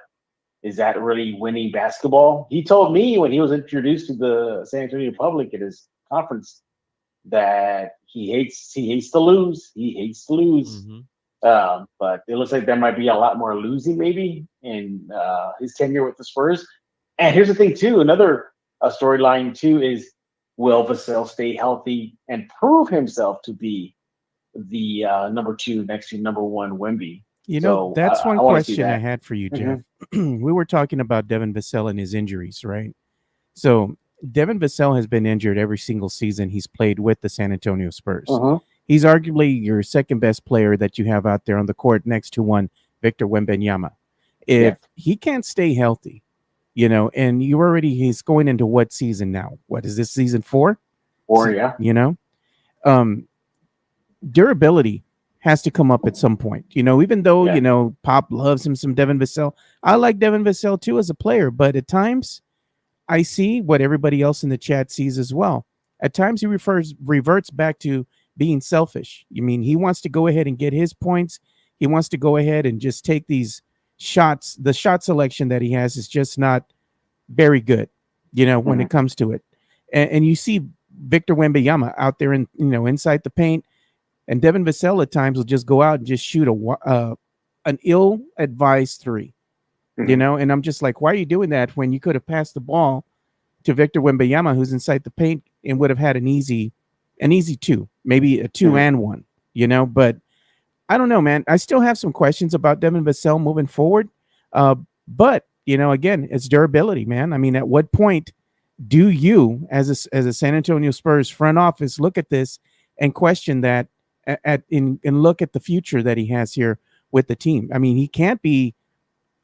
is that really winning basketball? He told me when he was introduced to the San Antonio public at his conference that he hates to lose. He hates to lose. But it looks like there might be a lot more losing maybe in his tenure with the Spurs. And here's the thing too, another storyline too is, will Vassell stay healthy and prove himself to be the number 2 next to number 1 Wemby? That's one question I had for you, Jeff. We were talking about Devon Vassell and his injuries, right? So Devon Vassell has been injured every single season he's played with the San Antonio Spurs. He's arguably your second best player that you have out there on the court next to one, Victor Wembanyama. If he can't stay healthy, and he's going into what season now? What is this, season 4? 4, yeah. Durability has to come up at some point. Even though, Pop loves him some Devon Vassell. I like Devon Vassell too as a player, but at times I see what everybody else in the chat sees as well. At times he reverts back to being selfish. He wants to go ahead and get his points. He wants to go ahead and just take these shots. The shot selection that he has is just not very good, when it comes to it. And you see Victor Wembanyama out there in inside the paint, and Devon Vassell at times will just go out and just shoot an ill-advised three, Mhm. And I'm just like, why are you doing that when you could have passed the ball to Victor Wembanyama, who's inside the paint, and would have had an easy two, maybe a 2 and 1, But I don't know, man. I still have some questions about Devon Vassell moving forward. But again, it's durability, man. I mean, at what point do you, as a San Antonio Spurs front office, look at this and question that and look at the future that he has here with the team? I mean, he can't be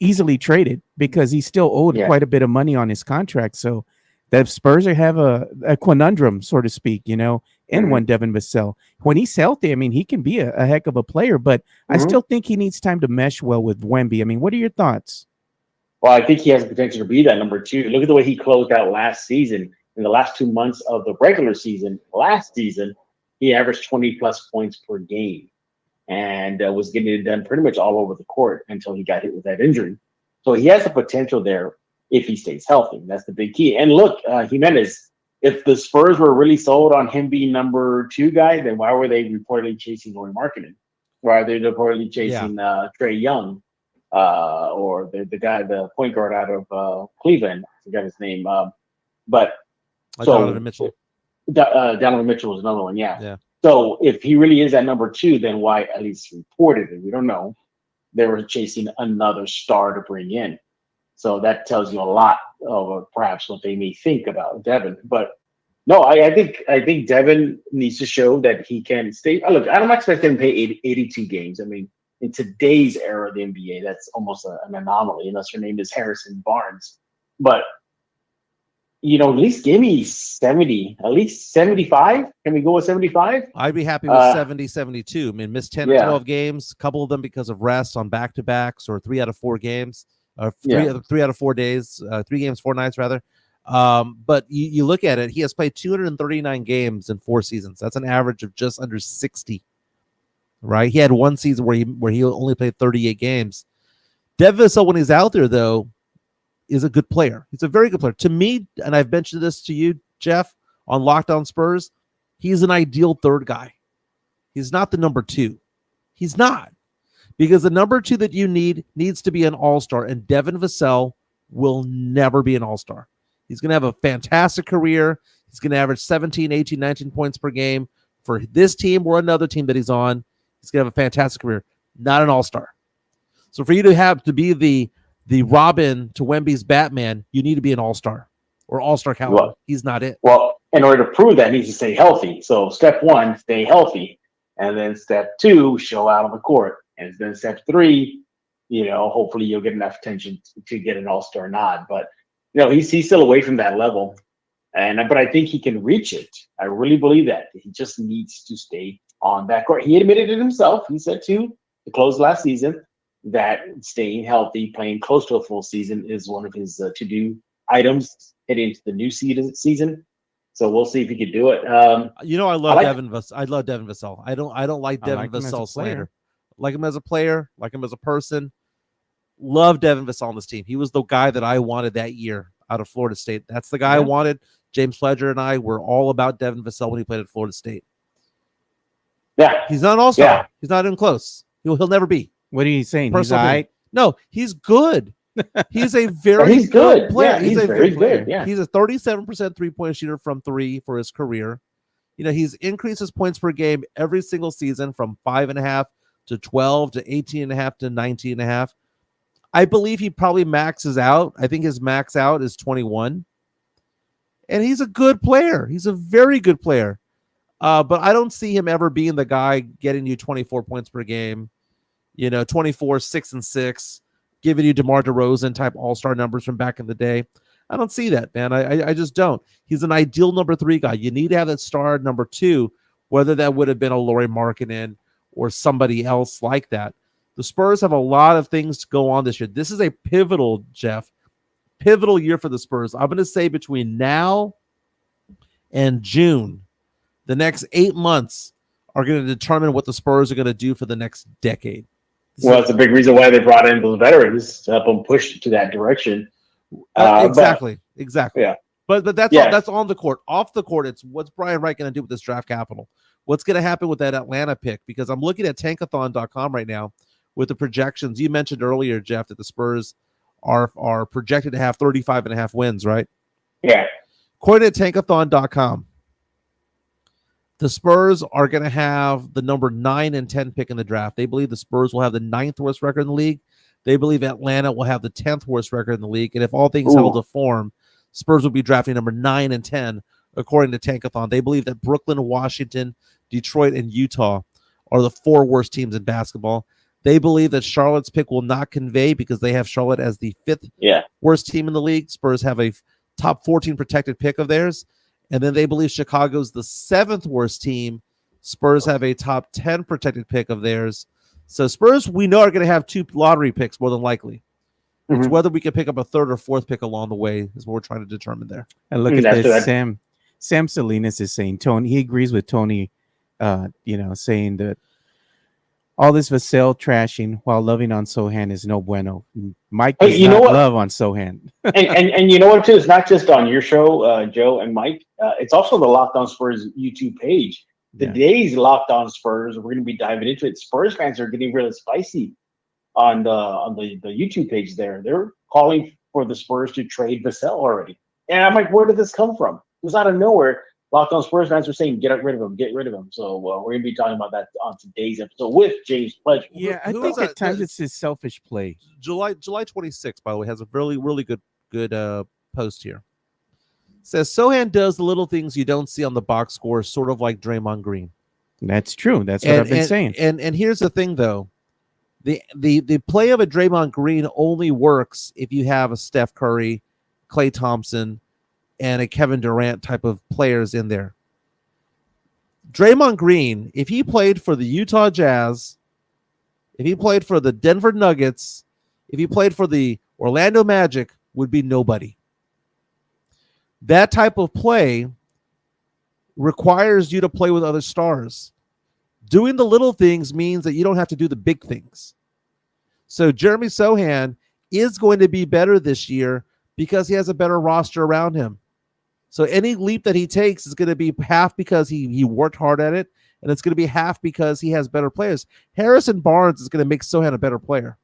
easily traded because he's still owed quite a bit of money on his contract. So the Spurs have a conundrum, so to speak, in one Devon Vassell. When he's healthy, I mean, he can be a heck of a player, but I still think he needs time to mesh well with Wemby. I mean, what are your thoughts? Well, I think he has the potential to be that number 2. Look at the way he closed out last season. In the last 2 months of the regular season, last season, he averaged 20-plus points per game and was getting it done pretty much all over the court until he got hit with that injury. So he has the potential there if he stays healthy. That's the big key. And look, Jimenez, if the Spurs were really sold on him being number 2 guy, then why were they reportedly chasing Laurie Markkinen? Why are they reportedly chasing Trey Young? Or the guy, the point guard out of Cleveland, I forgot his name. But Donovan Mitchell. Donovan Mitchell was another one, yeah. So if he really is at number 2, then why, at least reportedly, we don't know, they were chasing another star to bring in. So that tells you a lot of perhaps what they may think about Devon. But no, I think Devon needs to show that he can stay. Look, I don't expect him to play 82 games. I mean, in today's era of the NBA, that's almost an anomaly, unless your name is Harrison Barnes. But, at least give me 70, at least 75. Can we go with 75? I'd be happy with 70, 72. I mean, missed 10 or 12 games, a couple of them because of rest on back-to-backs, or 3 out of 4 games, or 3 out of 4 days, 3 games, 4 nights, rather. But you look at it, he has played 239 games in 4 seasons. That's an average of just under 60. Right, he had one season where he only played 38 games. Devon Vassell, when he's out there, though, is a good player. He's a very good player to me, and I've mentioned this to you, Jeff, on Locked On Spurs. He's an ideal 3rd guy. He's not the number 2. He's not, because the number 2 that you needs to be an all-star, and Devon Vassell will never be an all-star. He's going to have a fantastic career. He's going to average 17, 18, 19 points per game for this team or another team that he's on. He's going to have a fantastic career, not an all-star. So for you to be the Robin to Wemby's Batman, you need to be an all-star or all-star caliber. Well, he's not it. Well, in order to prove that, he needs to stay healthy. So step 1, stay healthy. And then step 2, show out on the court. And then step 3, hopefully you'll get enough attention to get an all-star nod. But, he's still away from that level. But I think he can reach it. I really believe that. He just needs to stay on that court. He admitted it himself. He said to close last season that staying healthy, playing close to a full season is one of his to-do items heading into the new season. So we'll see if he can do it. I love Devon Vassell. I love Devon Vassell. I don't like Devon Vassell slander. Like him as a player, like him as a person. Love Devon Vassell on this team. He was the guy that I wanted that year out of Florida State. That's the guy I wanted. James Pledger and I were all about Devon Vassell when he played at Florida State. Yeah, he's not an all-star. Yeah. He's not even close. He'll never be. What are you saying? He's all right? No, he's good. He's a very good player. Yeah, he's very good. Yeah, he's a 37% 3-point shooter from 3 for his career. He's increased his points per game every single season from 5.5 to 12 to 18.5 to 19.5. I believe he probably maxes out. I think his max out is 21. And he's a good player. He's a very good player. But I don't see him ever being the guy getting you 24 points per game, 24, 6 and 6, giving you DeMar DeRozan type all-star numbers from back in the day. I don't see that, man. I just don't. He's an ideal number 3 guy. You need to have that star number 2, whether that would have been a Lauri Markkinen or somebody else like that. The Spurs have a lot of things to go on this year. This is a pivotal year for the Spurs. I'm going to say between now and June, the next 8 months are going to determine what the Spurs are going to do for the next decade. Well, that's a big reason why they brought in those veterans to help them push to that direction. Exactly. Yeah. But that's Yes. that's on the court. Off the court, it's what's Brian Wright going to do with this draft capital? What's going to happen with that Atlanta pick? Because I'm looking at tankathon.com right now with the projections. You mentioned earlier, Jeff, that the Spurs are projected to have 35.5 wins, right? Yeah. According to tankathon.com, the Spurs are going to have the number 9 and 10 pick in the draft. They believe the Spurs will have the 9th worst record in the league. They believe Atlanta will have the 10th worst record in the league. And if all things held to form, Spurs will be drafting number 9 and 10, according to Tankathon. They believe that Brooklyn, Washington, Detroit, and Utah are the 4 worst teams in basketball. They believe that Charlotte's pick will not convey because they have Charlotte as the 5th worst team in the league. Spurs have a top 14 protected pick of theirs. And then they believe Chicago's the 7th worst team. Spurs have a top 10 protected pick of theirs. So Spurs, we know, are going to have 2 lottery picks more than likely. It's whether we can pick up a 3rd or 4th pick along the way is what we're trying to determine there. And look at this. Sam Salinas is saying, Tony, he agrees with Tony, saying that all this Vassell trashing while loving on Sohan is no bueno. Mike does not love on Sohan. and you know what, too? It's not just on your show, Joe and Mike. It's also the Locked On Spurs YouTube page. Today's Locked On Spurs, we're going to be diving into it. Spurs fans are getting really spicy on the YouTube page there. They're calling for the Spurs to trade Vassell already. And I'm like, where did this come from? It was out of nowhere. Locked On Spurs fans are saying, get rid of him. So we're going to be talking about that on today's episode with James Pledge. Yeah, I think at times it's his selfish play. July 26th, by the way, has a really, really good post here. It says, Sohan does the little things you don't see on the box score, sort of like Draymond Green. That's true. That's what I've been saying. And here's the thing, though. The play of a Draymond Green only works if you have a Steph Curry, Klay Thompson, and a Kevin Durant type of players in there. Draymond Green, if he played for the Utah Jazz, if he played for the Denver Nuggets, if he played for the Orlando Magic, would be nobody. That type of play requires you to play with other stars. Doing the little things means that you don't have to do the big things. So Jeremy Sohan is going to be better this year because he has a better roster around him. So any leap that he takes is going to be half because he worked hard at it, and it's going to be half because he has better players. Harrison Barnes is going to make Sohan a better player.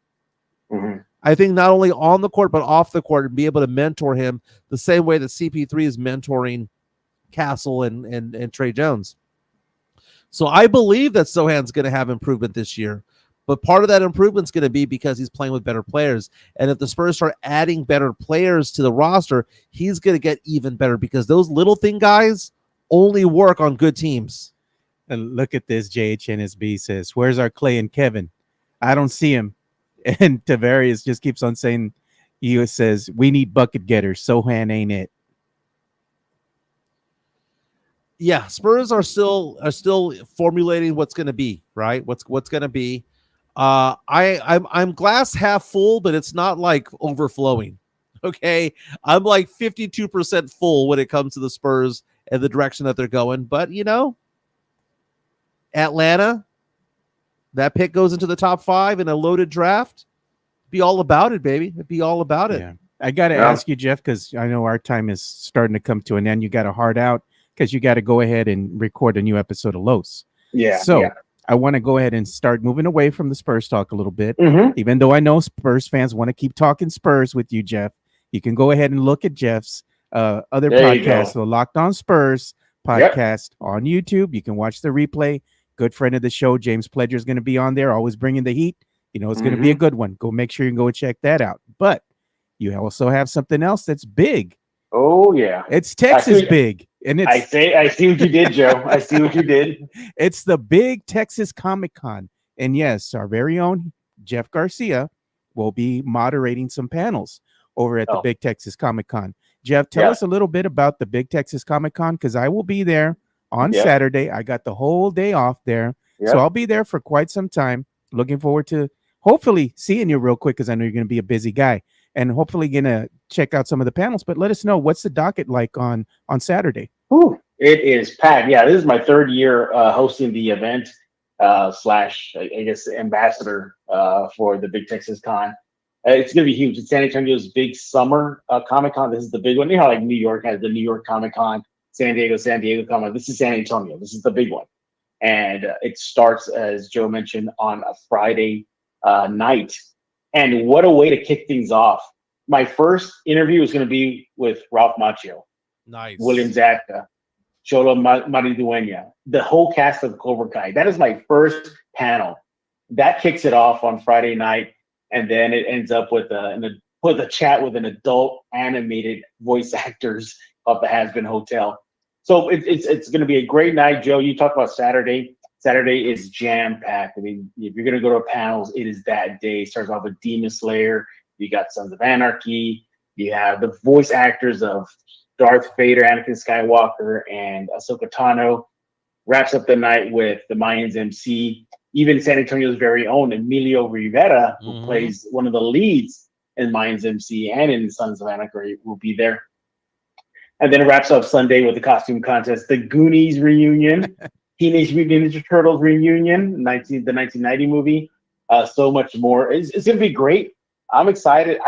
I think not only on the court, but off the court, and be able to mentor him the same way that CP3 is mentoring Castle and Trey Jones. So I believe that Sohan's going to have improvement this year. But part of that improvement is going to be because he's playing with better players. And if the Spurs start adding better players to the roster, he's going to get even better because those little thing guys only work on good teams. And look at this. JHNSB says, where's our Klay and Kevin? I don't see him. And Tavares just keeps on saying, he says, we need bucket getters. Sohan ain't it. Yeah, Spurs are still formulating what's going to be, right? What's going to be. I'm glass half full, but it's not like overflowing. Okay, I'm like 52% full when it comes to the Spurs and the direction that they're going. But Atlanta, that pick goes into the top 5 in a loaded draft. Be all about it, baby. It'd be all about it. Yeah. I got to ask you, Jeff, because I know our time is starting to come to an end. You got a hard out because you got to go ahead and record a new episode of Los. Yeah. So I want to go ahead and start moving away from the Spurs talk a little bit. Even though I know Spurs fans want to keep talking Spurs with you, Jeff, you can go ahead and look at Jeff's other podcast, the Locked On Spurs podcast on YouTube. You can watch the replay. Good friend of the show, James Pledger, is going to be on there, always bringing the heat. It's going to be a good one. Go make sure you go check that out. But you also have something else that's big. Oh, yeah. It's Texas big. And it's, I see what you did, Joe. I see what you did. It's the big Texas Comic-Con. And yes, our very own Jeff Garcia will be moderating some panels over at the Big Texas Comic-Con. Jeff, tell us a little bit about the Big Texas Comic-Con, because I will be there on Saturday. I got the whole day off there. So I'll be there for quite some time. Looking forward to hopefully seeing you real quick, because I know you're going to be a busy guy. And hopefully going to check out some of the panels. But let us know, what's the docket like on Saturday? Ooh, it is packed. Yeah, this is my 3rd year hosting the event / I guess ambassador for the Big Texas Con. It's going to be huge. It's San Antonio's big summer Comic-Con. This is the big one. You know how like New York has the New York Comic-Con, San Diego Comic-Con. This is San Antonio. This is the big one. And it starts, as Joe mentioned, on a Friday night. And what a way to kick things off. My first interview is going to be with Ralph Macchio. Nice. William Zabka, Cholo Maridueña, the whole cast of Cobra Kai. That is my first panel. That kicks it off on Friday night, and then it ends up with a chat with an adult animated voice actors of the Has Been Hotel. So it's going to be a great night, Joe. You talked about Saturday. Saturday is jam packed. I mean, if you're going to go to panels, it is that day. It starts off with Demon Slayer. You got Sons of Anarchy. You have the voice actors of Darth Vader, Anakin Skywalker, and Ahsoka Tano. Wraps up the night with the Mayans MC. Even San Antonio's very own Emilio Rivera, who plays one of the leads in Mayans MC and in Sons of Anarchy, will be there. And then it wraps up Sunday with the costume contest, the Goonies reunion, Teenage Mutant Ninja Turtles reunion, the 1990 movie, so much more. It's going to be great. I'm excited.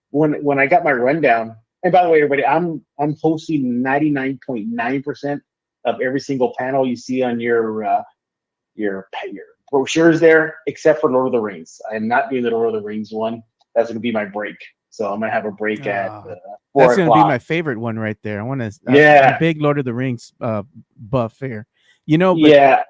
When I got my rundown, and by the way, everybody, I'm hosting 99.9% of every single panel you see on your brochures there, except for Lord of the Rings. I am not doing the Lord of the Rings one. That's going to be my break. So I'm gonna have a break at 4 That's gonna o'clock. be my favorite one right there. I want to. Yeah. I'm a big Lord of the Rings buff here. You know. But, yeah.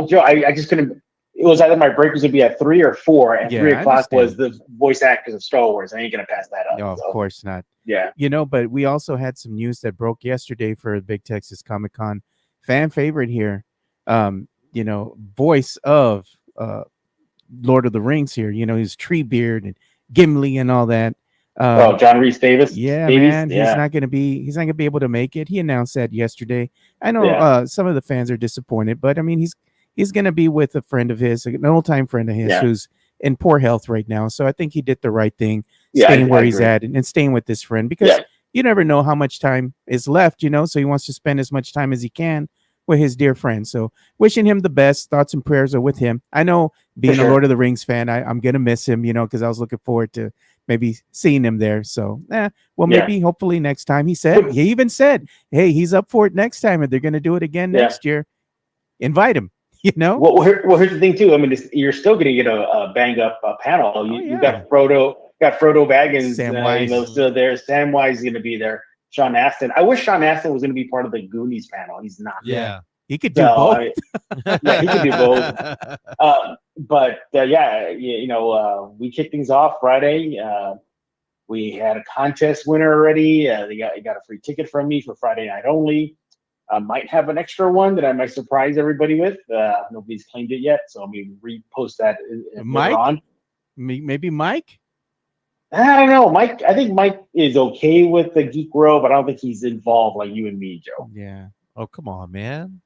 Joe, I just couldn't. It was either my break was gonna be at 3 or 4, and 3 o'clock was the voice actors of Star Wars. I ain't gonna pass that up. No, of course not. Yeah. You know, but we also had some news that broke yesterday for Big Texas Comic Con. Fan favorite here. Voice of Lord of the Rings here. You know, his Treebeard and Gimli and all that. John Rhys Davis. Yeah, Davies? man. Yeah. He's not gonna be able to make it. He announced that yesterday. I know some of the fans are disappointed, but I mean he's gonna be with a friend of his, an old time friend of his who's in poor health right now. So I think he did the right thing, staying where he's at and staying with this friend, because you never know how much time is left, so he wants to spend as much time as he can with his dear friend. So wishing him the best. Thoughts and prayers are with him. I know, being a Lord of the Rings fan, I'm gonna miss him, because I was looking forward to maybe seeing him there. So maybe hopefully next time. He even said, hey, he's up for it next time, and they're gonna do it again next year. Invite him. Well, here's the thing too. I mean, you're still gonna get a bang up panel. You got Frodo Baggins, Samwise. still there. Samwise is gonna be there. Sean Astin. I wish Sean Astin was going to be part of the Goonies panel. He's not. Yeah. He could do both. He could do both. We kicked things off Friday. We had a contest winner already. They got a free ticket from me for Friday night only. I might have an extra one that I might surprise everybody with. Nobody's claimed it yet, so I'm going to repost that Mike? on. Maybe Mike? I don't know. I think Mike is okay with the geek world, but I don't think he's involved like you and me, Joe. Yeah. Oh, come on, man.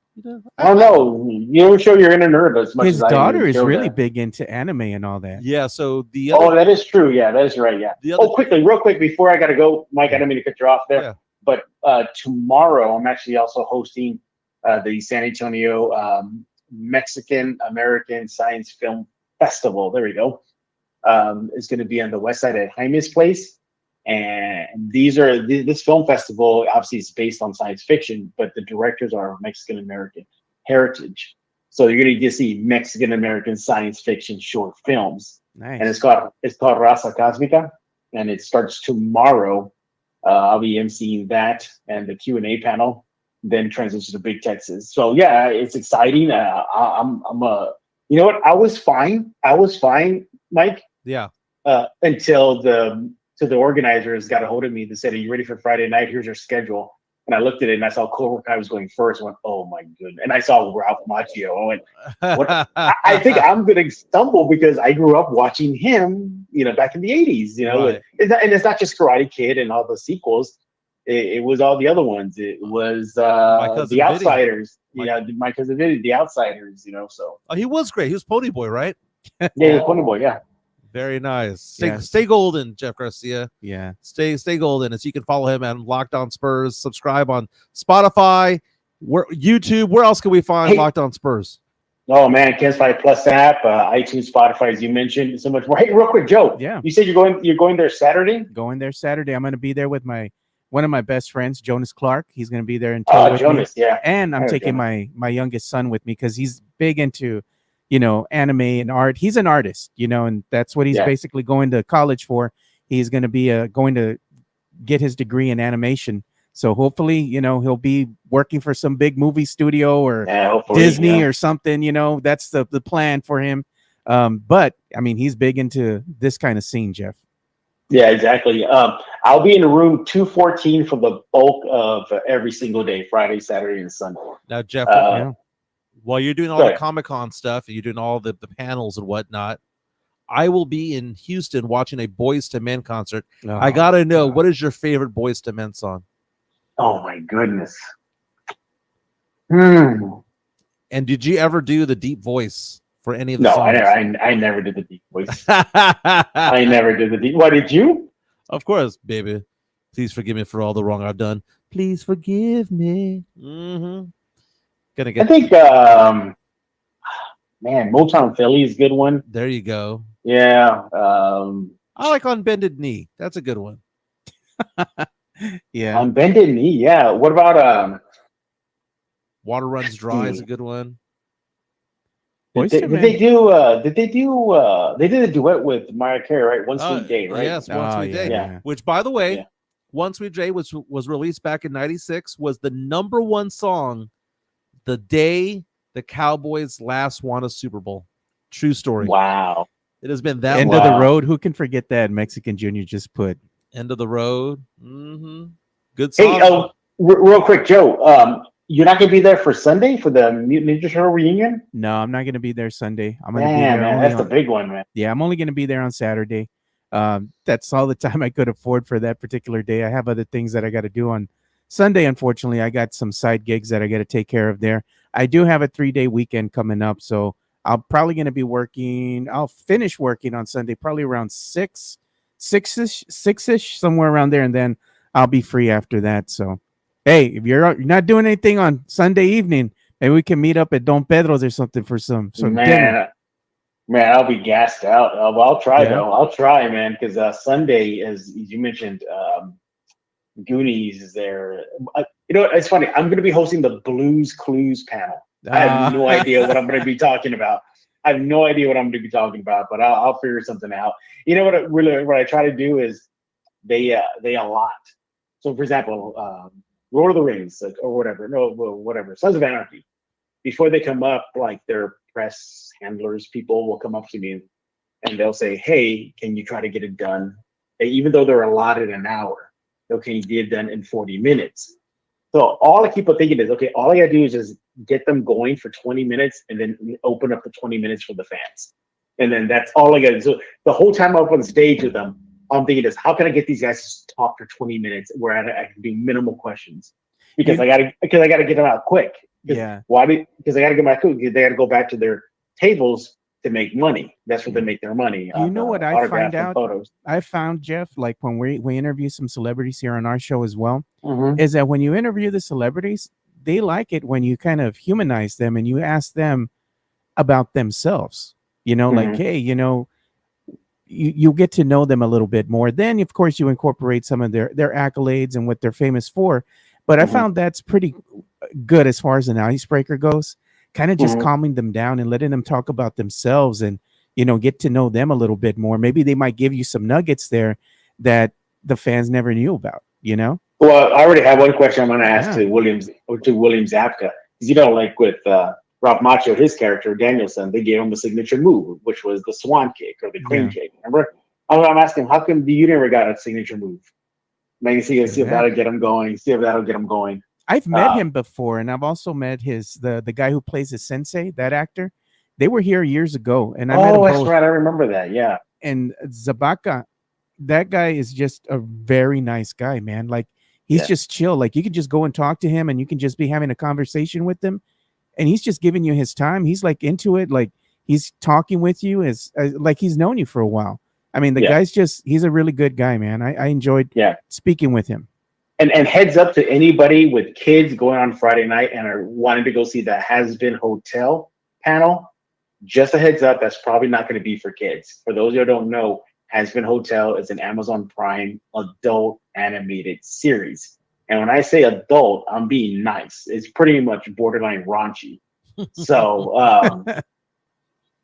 I don't know. You don't show your inner nerd as much His as I do. daughter is really big into anime and all that. Yeah, so the other... Oh, that is true. Yeah, that is right. Yeah. Real quick, before I got to go, Mike, I didn't mean to cut you off there. Yeah. But tomorrow, I'm actually also hosting the San Antonio Mexican American Science Film Festival. There we go. Is going to be on the west side at Jaime's place. And this film festival obviously is based on science fiction, but the directors are Mexican American heritage. So you're going to get to see Mexican American science fiction short films. Nice. And it's called Raza Cosmica, and it starts tomorrow. I'll be emceeing that and the Q&A panel, then transition to Big Texas. So yeah, it's exciting. I'm you know what? I was fine, Mike. Yeah. Until the organizers got a hold of me. They said, "Are you ready for Friday night? Here's your schedule." And I looked at it and I saw Cobra Kai was going first. I went, "Oh my goodness!" And I saw Ralph Macchio. I went, "What?" I think I'm gonna stumble because I grew up watching him, back in the '80s. Right. And it's not just Karate Kid and all the sequels. It was all the other ones. It was The Outsiders. My cousin Vinny, The Outsiders. So. Oh, he was great. He was Pony Boy, right? Yeah, he was Pony Boy. Yeah. Very nice. Yes. Stay golden, Jeff Garcia. Yeah. Stay golden. As you can follow him at Locked On Spurs. Subscribe on Spotify, YouTube. Where else can we find Locked On Spurs? Oh man, KENS 5 Plus app, iTunes, Spotify, as you mentioned, so much more. Hey, real quick, Joe. Yeah. You said you're going there Saturday? Going there Saturday. I'm going to be there with one of my best friends, Jonas Clark. He's going to be there in tow with Jonas, me. yeah. And I'm taking Jonas. my youngest son with me because he's big into, anime and art. He's an artist, and that's what he's basically going to college for. He's going to be going to get his degree in animation. So hopefully, he'll be working for some big movie studio or Disney or something, that's the plan for him. But I mean, he's big into this kind of scene, Jeff. Yeah, exactly. I'll be in room 214 for the bulk of every single day, Friday, Saturday, and Sunday. Now, Jeff, while you're doing all the Comic-Con stuff and you're doing all the panels and whatnot, I will be in Houston watching a Boyz II Men concert. I got to know, what is your favorite Boyz II Men song? Oh, my goodness. And did you ever do the deep voice for any of the songs? No, I never did the deep voice. I never did the deep. What, did you? Of course, baby. Please forgive me for all the wrong I've done. Please forgive me. Mm-hmm. I think, man, Motown Philly is a good one. There you go. Yeah. I like On Bended Knee. That's a good one. Yeah. On Bended Knee, yeah. What about Water Runs Dry is a good one. Did they did a duet with Mariah Carey, right? One Sweet Day, right? Yes, One Sweet Day. Yeah. Which, by the way, One Sweet Day was released back in '96, was the #1 song the day the Cowboys last won a Super Bowl. True story. Wow. It has been that End long. of the road. Who can forget that? Mexican Junior just put End of the Road. Mm-hmm. Good song. Hey, real quick, Joe. You're not going to be there for Sunday for the Mutant Ninja Turtle reunion? No, I'm not going to be there Sunday. I'm going to be there. Man, that's the big one, man. Yeah, I'm only going to be there on Saturday. That's all the time I could afford for that particular day. I have other things that I got to do on Sunday. Unfortunately, I got some side gigs that I got to take care of there. I do have a 3-day weekend coming up, so I'm probably going to be working. I'll finish working on Sunday, probably around 6-ish, somewhere around there, and then I'll be free after that. So, hey, if you're not doing anything on Sunday evening, maybe we can meet up at Don Pedro's or something for some dinner. Man, I'll be gassed out. I'll try though. I'll try, man, because Sunday, as you mentioned, Goonies is there. It's funny. I'm going to be hosting the Blues Clues panel. I have no idea what I'm going to be talking about. I have no idea what I'm going to be talking about, but I'll figure something out. You know what I try to do is they allot. So, for example, Lord of the Rings or whatever, Sons of Anarchy. Before they come up, like their press handlers, people will come up to me and they'll say, "Hey, can you try to get it done?" Even though they're allotted an hour, can you get it done in 40 minutes? So all I keep thinking is, okay, all I gotta do is just get them going for 20 minutes and then open up the 20 minutes for the fans. And then that's all I gotta do. So the whole time I'm up on stage with them, I'm thinking is, how can I get these guys to talk for 20 minutes where I can do minimal questions? Because I gotta get them out quick. Yeah. Why? Because they gotta get my food. They gotta go back to their tables to make money. That's where they make their money. You know what I find out? Photos. I found, Jeff, like when we interview some celebrities here on our show as well, is that when you interview the celebrities, they like it when you kind of humanize them and you ask them about themselves. Like, hey, you get to know them a little bit more. Then, of course, you incorporate some of their accolades and what they're famous for. But I found that's pretty good as far as an icebreaker goes, kind of just calming them down and letting them talk about themselves and, get to know them a little bit more. Maybe they might give you some nuggets there that the fans never knew about, Well, I already have one question I'm going to ask to William Zabka. Because, like with Ralph Macchio, his character, Danielson, they gave him a signature move, which was the swan kick or the crane kick. Remember? I'm asking, how come you never got a signature move? Maybe see if that'll get him going. I've met him before, and I've also met the guy who plays his sensei, that actor. They were here years ago, and I met him that's both. right. I remember that. Yeah. And Zabaka, that guy is just a very nice guy, man. Like he's just chill. Like you can just go and talk to him, and you can just be having a conversation with him, and he's just giving you his time. He's like into it, like he's talking with you as like he's known you for a while. I mean, the guy's he's a really good guy, man. I enjoyed speaking with him. And heads up to anybody with kids going on Friday night and are wanting to go see the Has Been Hotel panel, just a heads up, that's probably not going to be for kids. For those who don't know, Hazbin Hotel is an Amazon Prime adult animated series. And when I say adult, I'm being nice. It's pretty much borderline raunchy. So,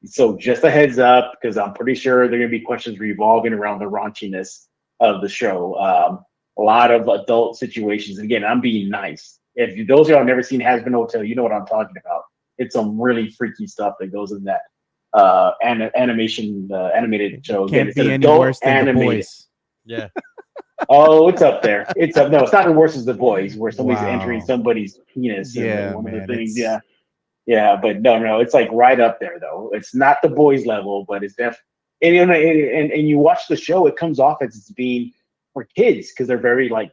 so just a heads up, because I'm pretty sure there are going to be questions revolving around the raunchiness of the show. A lot of adult situations. Again, I'm being nice. If those of you have never seen Hazbin Hotel, you know what I'm talking about. It's some really freaky stuff that goes in that animated show. Can't Again, be any worse than The Boys. Yeah. Oh, it's up there. It's up. No, it's not as worse as The Boys, where somebody's Wow. entering somebody's penis. And Yeah, one man, of the things. it's- Yeah. But no, it's like right up there though. It's not The Boys level, but it's definitely. And you watch the show, it comes off as it's being for kids because they're very like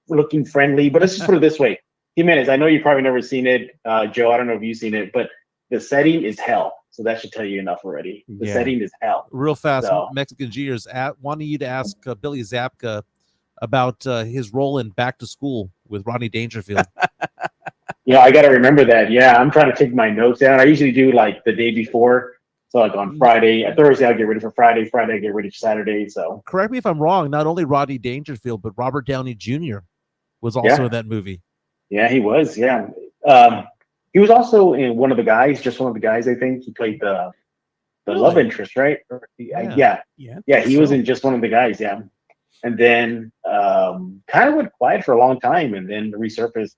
looking friendly. But let's just put it this way, Jimenez, I know you've probably never seen it. Joe, I don't know if you've seen it, but the setting is hell. So that should tell you enough already. The Yeah. setting is hell. Real fast, So- Mexican Juniors wanting you to ask Billy Zabka about his role in Back to School with Rodney Dangerfield. Yeah, I got to remember that. Yeah, I'm trying to take my notes down. I usually do like the day before. So like on Friday, Thursday, I'll get ready for Friday. Friday, I get ready for Saturday. So Correct me if I'm wrong. Not only Rodney Dangerfield, but Robert Downey Jr. was also Yeah. in that movie. yeah, he was. Yeah. He was also in one of the guys, just one of the guys, I think. He played the love Really? interest, right? Yeah. Yeah, he was in just one of the guys, yeah. And then kind of went quiet for a long time and then resurfaced.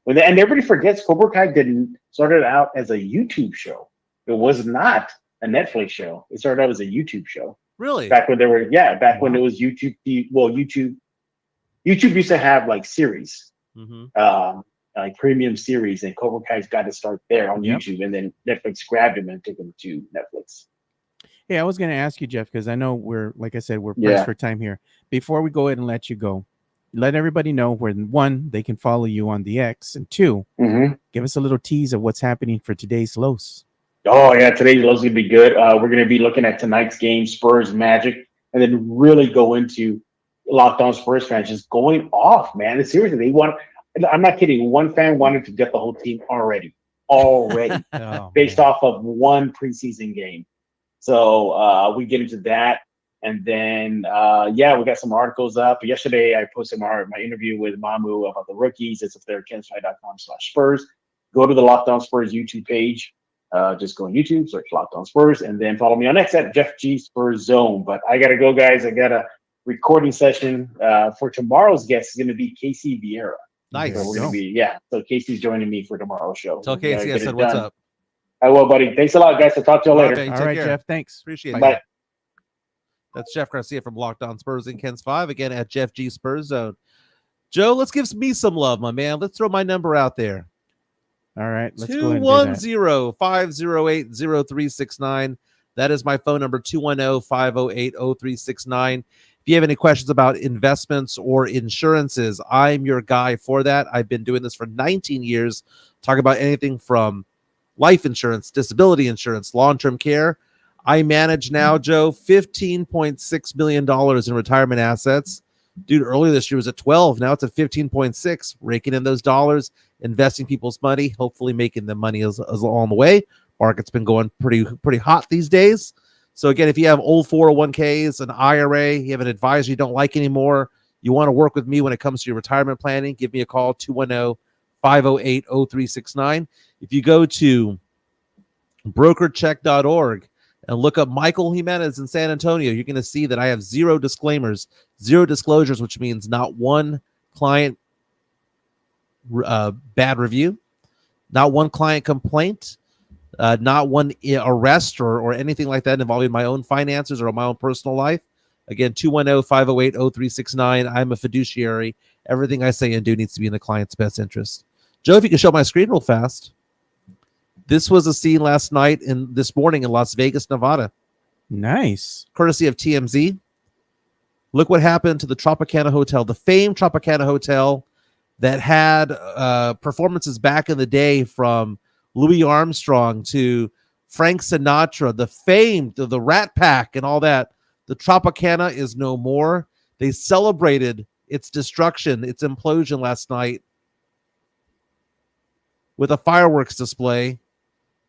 And everybody forgets Cobra Kai started out as a YouTube show. It was not a Netflix show. It started out as a YouTube show. Really? Back when when it was YouTube. Well, YouTube used to have like series, like premium series, and Cobra Kai's got to start there on Yep. YouTube, and then Netflix grabbed him and took him to Netflix. Yeah, I was going to ask you, Jeff, because I know like I said, we're pressed Yeah. for time here. Before we go ahead and let you go, let everybody know where, one, they can follow you on the X, and two, give us a little tease of what's happening for today's Los. Oh yeah, today's Love's gonna be good. We're gonna be looking at tonight's game, Spurs Magic, and then really go into Locked On Spurs fans just going off, man. And seriously, I'm not kidding. One fan wanted to get the whole team already, Oh, based man. off of one preseason game. So we get into that, and then we got some articles up. Yesterday, I posted my interview with Mamu about the rookies. It's up there at kensfly.com/Spurs. Go to the Locked On Spurs YouTube page. Just go on YouTube, search Locked On Spurs, and then follow me on X at Jeff G Spurs Zone. But I gotta go, guys. I got a recording session for tomorrow's guest. Is going to be Casey Vieira. Nice. So we're going to be So Casey's joining me for tomorrow's show. Tell We gotta Casey I get said it what's done. up. I will, buddy. Thanks a lot, guys. I'll talk to you All right, later. man. All Take right, care. Jeff. Thanks. Appreciate it. Bye. That's Jeff Garcia from Locked On Spurs and KENS 5 again at Jeff G Spurs Zone. Joe, let's give me some love, my man. Let's throw my number out there. All right, let's go ahead and do that. 210-508-0369. That is my phone number, 210-508-0369. If you have any questions about investments or insurances, I'm your guy for that. I've been doing this for 19 years, talking about anything from life insurance, disability insurance, long-term care. I manage now, Joe, $15.6 million in retirement assets. Dude, earlier this year was at 12. Now it's at 15.6. Raking in those dollars, investing people's money, hopefully making them money as along the way. Market's been going pretty hot these days. So again, if you have old 401ks, an IRA, you have an advisor you don't like anymore, you want to work with me when it comes to your retirement planning, give me a call, 210-508-0369. If you go to brokercheck.org and look up Michael Jimenez in San Antonio, you're going to see that I have zero disclaimers, zero disclosures, which means not one client bad review, not one client complaint, not one arrest or anything like that involving my own finances or my own personal life. Again, 210-508-0369. I'm a fiduciary. Everything I say and do needs to be in the client's best interest. Joe, if you can show my screen real fast. This was a scene this morning in Las Vegas, Nevada. Nice. Courtesy of TMZ. Look what happened to the Tropicana Hotel, the famed Tropicana Hotel that had performances back in the day from Louis Armstrong to Frank Sinatra, the famed, the Rat Pack and all that. The Tropicana is no more. They celebrated its destruction, its implosion last night with a fireworks display.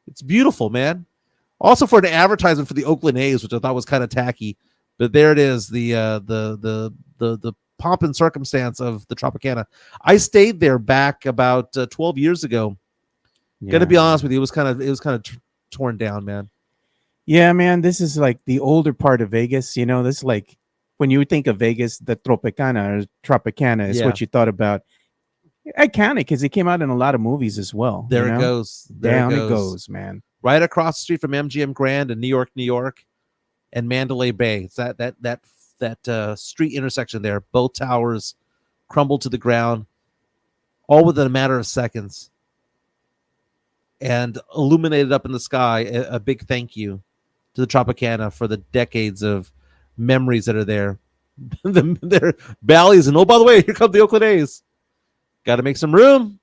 It's beautiful, man. Also for an advertisement for the Oakland A's, which I thought was kind of tacky, but there it is. The pomp and circumstance of the Tropicana. I stayed there back about 12 years ago. Gonna be honest with you, it was kind of torn down, man. Yeah, man, this is like the older part of Vegas. You know, this is like when you think of Vegas, the Tropicana is what you thought about. Iconic because it came out in a lot of movies as well. There it goes. Down it goes, man. Right across the street from MGM Grand in New York, and Mandalay Bay. It's that street intersection there. Both towers crumbled to the ground, all within a matter of seconds, and illuminated up in the sky. A big thank you to the Tropicana for the decades of memories that are there. Their valleys, and oh, by the way, here come the Oakland A's. Got to make some room.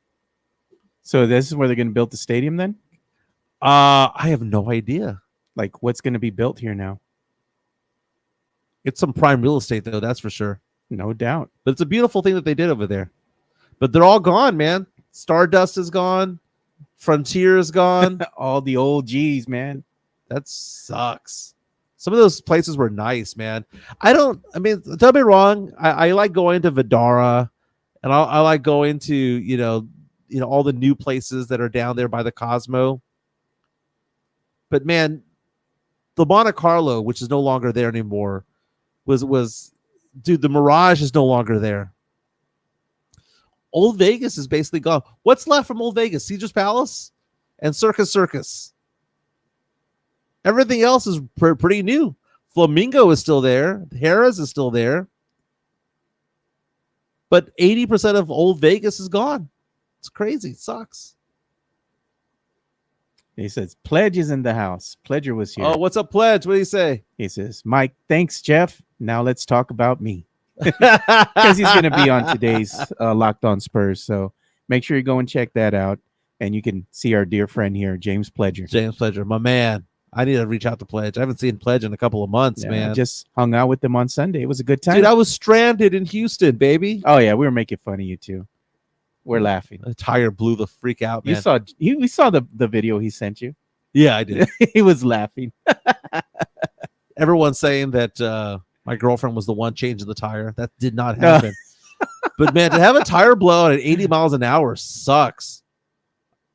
So this is where they're going to build the stadium then? I have no idea. Like what's going to be built here now? It's some prime real estate, though, that's for sure. No doubt. But it's a beautiful thing that they did over there. But they're all gone, man. Stardust is gone. Frontier is gone. All the old G's, man. That sucks. Some of those places were nice, man. Don't get me wrong. I like going to Vidara, and I like going to, you know, all the new places that are down there by the Cosmo. But man, the Monte Carlo, which is no longer there anymore, dude, the Mirage is no longer there. Old Vegas is basically gone. What's left from Old Vegas? Caesar's Palace and Circus. Everything else is pretty new. Flamingo is still there. Harrah's is still there. But 80% of Old Vegas is gone. It's crazy. It sucks. He says, Pledge is in the house. Pledger was here. Oh, what's up, Pledge? What do you say? He says, Mike, thanks, Jeff. Now let's talk about me. Because he's going to be on today's Locked On Spurs. So make sure you go and check that out. And you can see our dear friend here, James Pledger. James Pledger, my man. I need to reach out to Pledge. I haven't seen Pledge in a couple of months, man. I just hung out with them on Sunday. It was a good time. Dude, I was stranded in Houston, baby. Oh, yeah. We were making fun of you, too. We're laughing. The tire blew the freak out, man. We saw the video he sent you. Yeah, I did. He was laughing. Everyone's saying that my girlfriend was the one changing the tire. That did not happen. But, man, to have a tire blow out at 80 miles an hour sucks.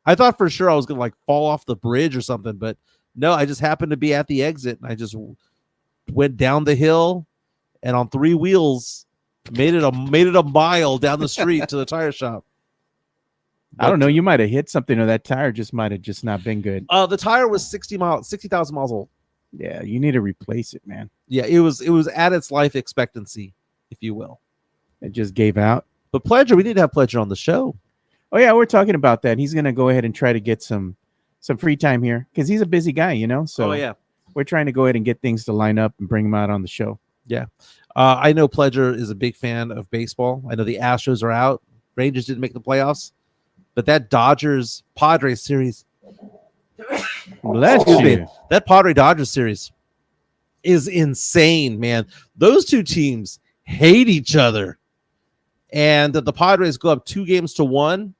I thought for sure I was going to, like, fall off the bridge or something, but no, I just happened to be at the exit, and I just went down the hill and on three wheels made it a mile down the street to the tire shop. I don't know. You might have hit something, or that tire just might have just not been good. The tire was 60,000 miles old. Yeah, you need to replace it, man. Yeah, it was at its life expectancy, if you will. It just gave out. But Pledger, we need to have Pledger on the show. Oh yeah, we're talking about that. He's gonna go ahead and try to get some free time here because he's a busy guy, you know. So we're trying to go ahead and get things to line up and bring him out on the show. Yeah, I know Pledger is a big fan of baseball. I know the Astros are out. Rangers didn't make the playoffs, but that Dodgers Padres series, that Padre Dodgers series is insane, man. Those two teams hate each other, and the Padres go up 2-1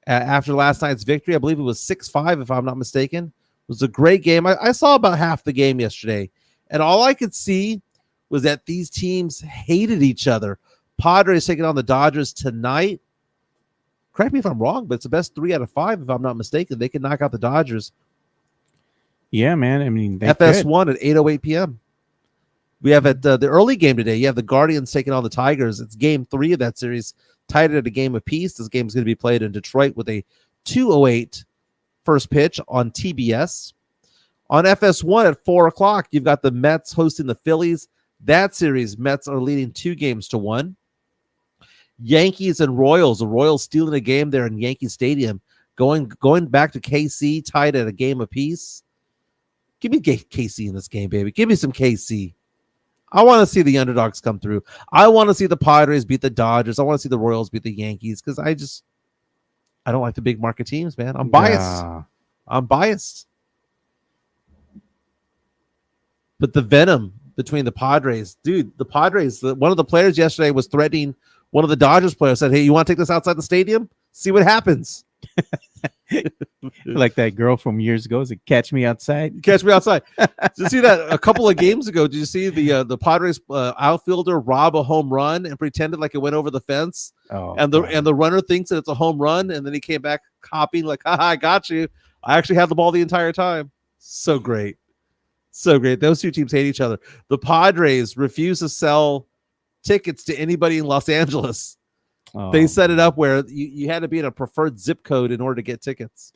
after last night's victory. I believe it was 6-5, if I'm not mistaken. It was a great game. I saw about half the game yesterday, and all I could see was that these teams hated each other. Padres taking on the Dodgers tonight. Correct me if I'm wrong, but it's the best 3 out of 5, if I'm not mistaken. They can knock out the Dodgers. Yeah, man. I mean, FS1 at 8:08 p.m. We have at the early game today, you have the Guardians taking on the Tigers. It's game 3 of that series, tied at a game apiece. This game is going to be played in Detroit with a 2:08 first pitch on TBS. On FS1 at 4 o'clock, you've got the Mets hosting the Phillies. That series, Mets are leading 2-1. Yankees and Royals. The Royals stealing a game there in Yankee Stadium. Going back to KC, tied at a game apiece. Give me KC in this game, baby. Give me some KC. I want to see the underdogs come through. I want to see the Padres beat the Dodgers. I want to see the Royals beat the Yankees because I don't like the big market teams, man. I'm biased. Yeah. I'm biased. But the venom between the Padres, dude, the Padres, one of the players yesterday was threatening one of the Dodgers players, said, hey, you want to take this outside the stadium? See what happens. like that girl from years ago. Is it Catch Me Outside? Catch Me Outside. Did you see that a couple of games ago? Did you see the Padres outfielder rob a home run and pretended like it went over the fence? Oh, and the runner thinks that it's a home run, and then he came back copying like, "Haha, I got you. I actually had the ball the entire time." So great. So great. Those two teams hate each other. The Padres refuse to sell tickets to anybody in Los Angeles. They set it up where you had to be in a preferred zip code in order to get tickets.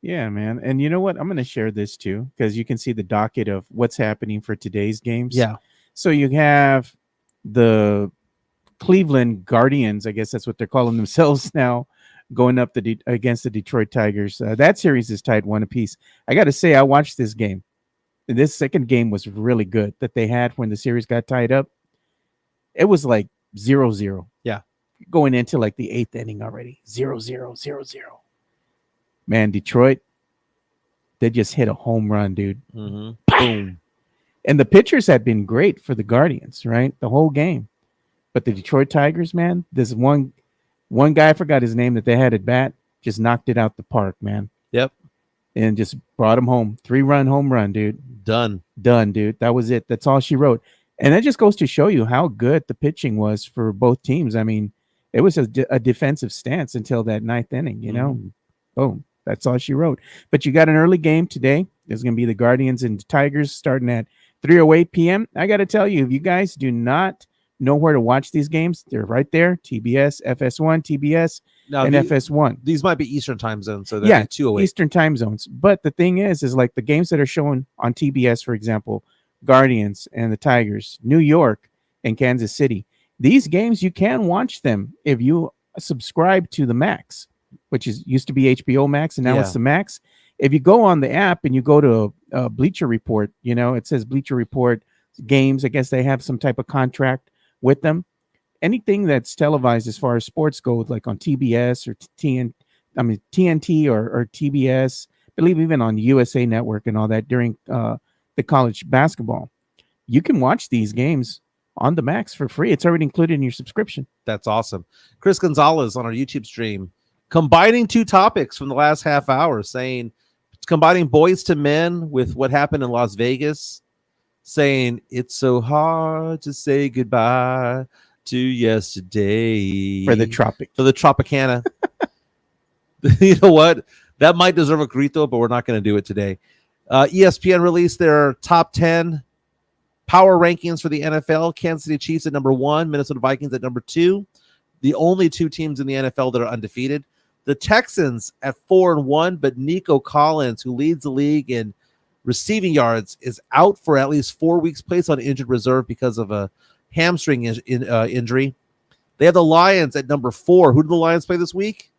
Yeah, man. And you know what? I'm going to share this too, because you can see the docket of what's happening for today's games. Yeah. So you have the Cleveland Guardians, I guess that's what they're calling themselves now, going up against the Detroit Tigers. That series is tied 1 apiece. I got to say, I watched this game. This second game was really good that they had when the series got tied up. It was like 0-0. Yeah. Going into like the 8th inning already. 0-0, 0-0. Man, Detroit, they just hit a home run, dude. Mm-hmm. Boom. And the pitchers had been great for the Guardians, right? The whole game. But the Detroit Tigers, man, this one guy, I forgot his name, that they had at bat, just knocked it out the park, man. Yep. And just brought him home. 3-run home run, dude. Done, dude. That was it. That's all she wrote. And that just goes to show you how good the pitching was for both teams. I mean, it was a defensive stance until that 9th inning, you know. Boom. That's all she wrote. But you got an early game today. There's going to be the Guardians and the Tigers starting at 3:08 p.m. I got to tell you, if you guys do not know where to watch these games, they're right there. TBS, FS1, TBS, and FS1. These might be Eastern time zones. So yeah, 208. Eastern time zones. But the thing is like the games that are shown on TBS, for example, Guardians and the Tigers, New York and Kansas City. These games, you can watch them if you subscribe to the Max, which used to be HBO Max, and now it's the Max. If you go on the app and you go to Bleacher Report, you know, it says Bleacher Report games. I guess they have some type of contract with them. Anything that's televised as far as sports goes, like on TBS or TNT or TBS, I believe even on USA Network and all that during the college basketball, you can watch these games on the Max for free. It's already included in your subscription. That's awesome. Chris Gonzalez on our YouTube stream combining two topics from the last half hour, saying combining Boys to Men with what happened in Las Vegas, saying it's so hard to say goodbye to yesterday for the Tropicana. You know what? That might deserve a grito, but we're not going to do it today. ESPN released their top 10 power rankings for the NFL. Kansas City Chiefs at number 1, Minnesota Vikings at number 2. The only two teams in the NFL that are undefeated. The Texans at 4-1, but Nico Collins, who leads the league in receiving yards, is out for at least 4 weeks, placed on injured reserve because of a hamstring injury. They have the Lions at number 4. Who do the Lions play this week?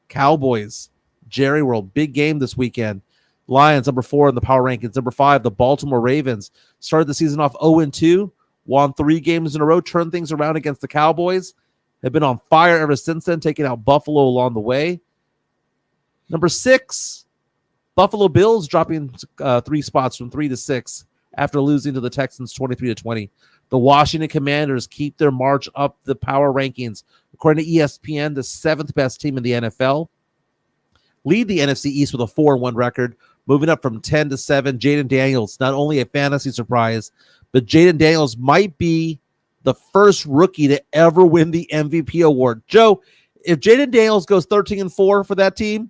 Cowboys. Jerry World, big game this weekend. Lions, number 4 in the power rankings. Number 5, the Baltimore Ravens. Started the season off 0-2, won 3 games in a row, turned things around against the Cowboys. Have been on fire ever since then, taking out Buffalo along the way. Number 6, Buffalo Bills dropping 3 spots from 3 to 6 after losing to the Texans 23-20. The Washington Commanders keep their march up the power rankings. According to ESPN, the 7th best team in the NFL. Lead the NFC East with a 4-1 record, moving up from 10 to 7. Jaden Daniels, not only a fantasy surprise, but Jaden Daniels might be the first rookie to ever win the MVP award. Joe, if Jaden Daniels goes 13-4 for that team,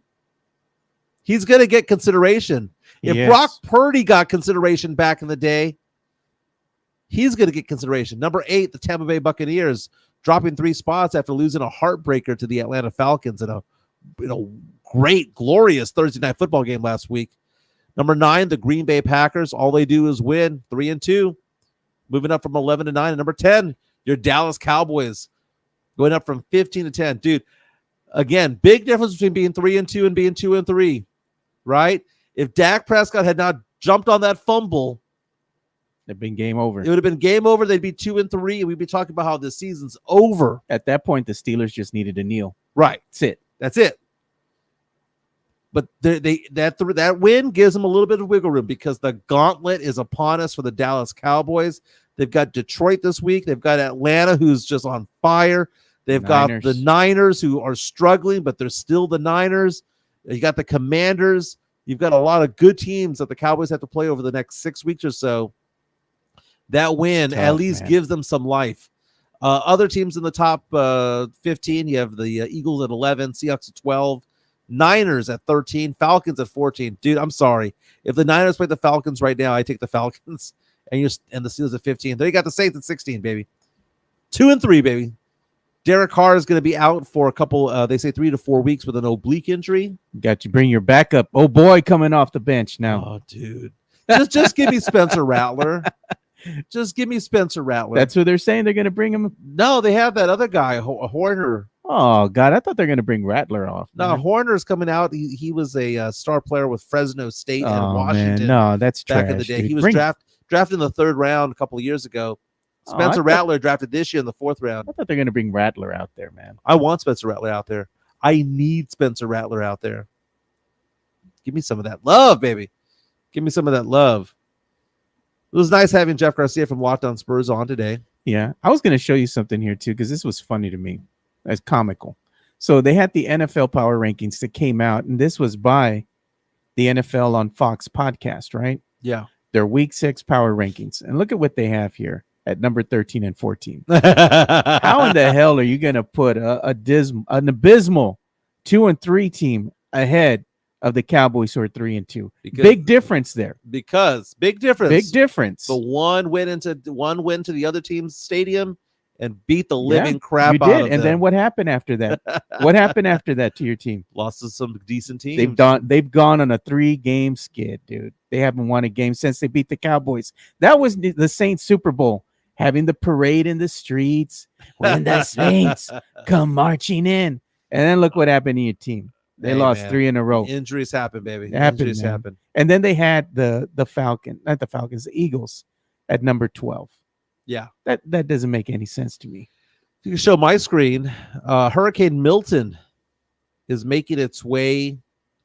he's going to get consideration. If Brock Purdy got consideration back in the day, he's going to get consideration. Number 8, the Tampa Bay Buccaneers, dropping 3 spots after losing a heartbreaker to the Atlanta Falcons in a great, glorious Thursday night football game last week. Number 9, the Green Bay Packers. All they do is win, 3-2. Moving up from 11 to 9. And number 10, your Dallas Cowboys, going up from 15 to 10. Dude, again, big difference between being 3-2 and being 2-3, right? If Dak Prescott had not jumped on that fumble, it'd been game over. It would have been game over. They'd be 2-3, and we'd be talking about how this season's over. At that point, the Steelers just needed to kneel. Right. That's it. But that win gives them a little bit of wiggle room because the gauntlet is upon us for the Dallas Cowboys. They've got Detroit this week. They've got Atlanta, who's just on fire. They've got the Niners, who are struggling, but they're still the Niners. You got the Commanders. You've got a lot of good teams that the Cowboys have to play over the next 6 weeks or so. That win Tough, at least man. gives them some life. Other teams in the top 15, you have the Eagles at 11, Seahawks at 12, Niners at 13, Falcons at 14. Dude, I'm sorry. If the Niners play the Falcons right now, I take the Falcons, and the Steelers at 15. They got the Saints at 16, baby. 2-3, baby. Derek Carr is going to be out for a couple, they say 3 to 4 weeks with an oblique injury. Got you bring your backup. Oh boy, coming off the bench now. Oh, dude. Just give me Spencer Rattler. Just give me Spencer Rattler. That's what they're saying. They're going to bring him. No, they have that other guy, Horner. Oh God, I thought they're going to bring Rattler off. No, man. Horner's coming out. He was a star player with Fresno State and Oh, Washington. man. No, that's back trash, in the day. dude. He was Bring- drafted in the 3rd round a couple of years ago. Oh, Spencer I thought- Rattler drafted this year in the 4th round. I thought they're going to bring Rattler out there, man. I want Spencer Rattler out there. I need Spencer Rattler out there. Give me some of that love, baby. Give me some of that love. It was nice having Jeff Garcia from Locked On Spurs on today. Yeah, I was going to show you something here too because this was funny to me. It's comical. So they had the NFL Power Rankings that came out, and this was by the NFL on Fox podcast, right? Yeah. Their Week 6 Power Rankings, and look at what they have here at number 13 and 14. How in the hell are you going to put an abysmal 2-3 team ahead of the Cowboys who are 3-2? Big difference there. Because big difference. Big difference. The one went to the other team's stadium and beat the living crap you out did. of And them. then what happened after that? What happened after that to your team? Lost to some decent teams. They've gone on a 3-game skid, dude. They haven't won a game since they beat the Cowboys. That was the Saints Super Bowl, having the parade in the streets when the Saints come marching in. And then look what happened to your team. They lost 3 in a row. Injuries happen, baby. Injuries happen. And then they had the Eagles at number 12. Yeah. That doesn't make any sense to me. You can show my screen. Hurricane Milton is making its way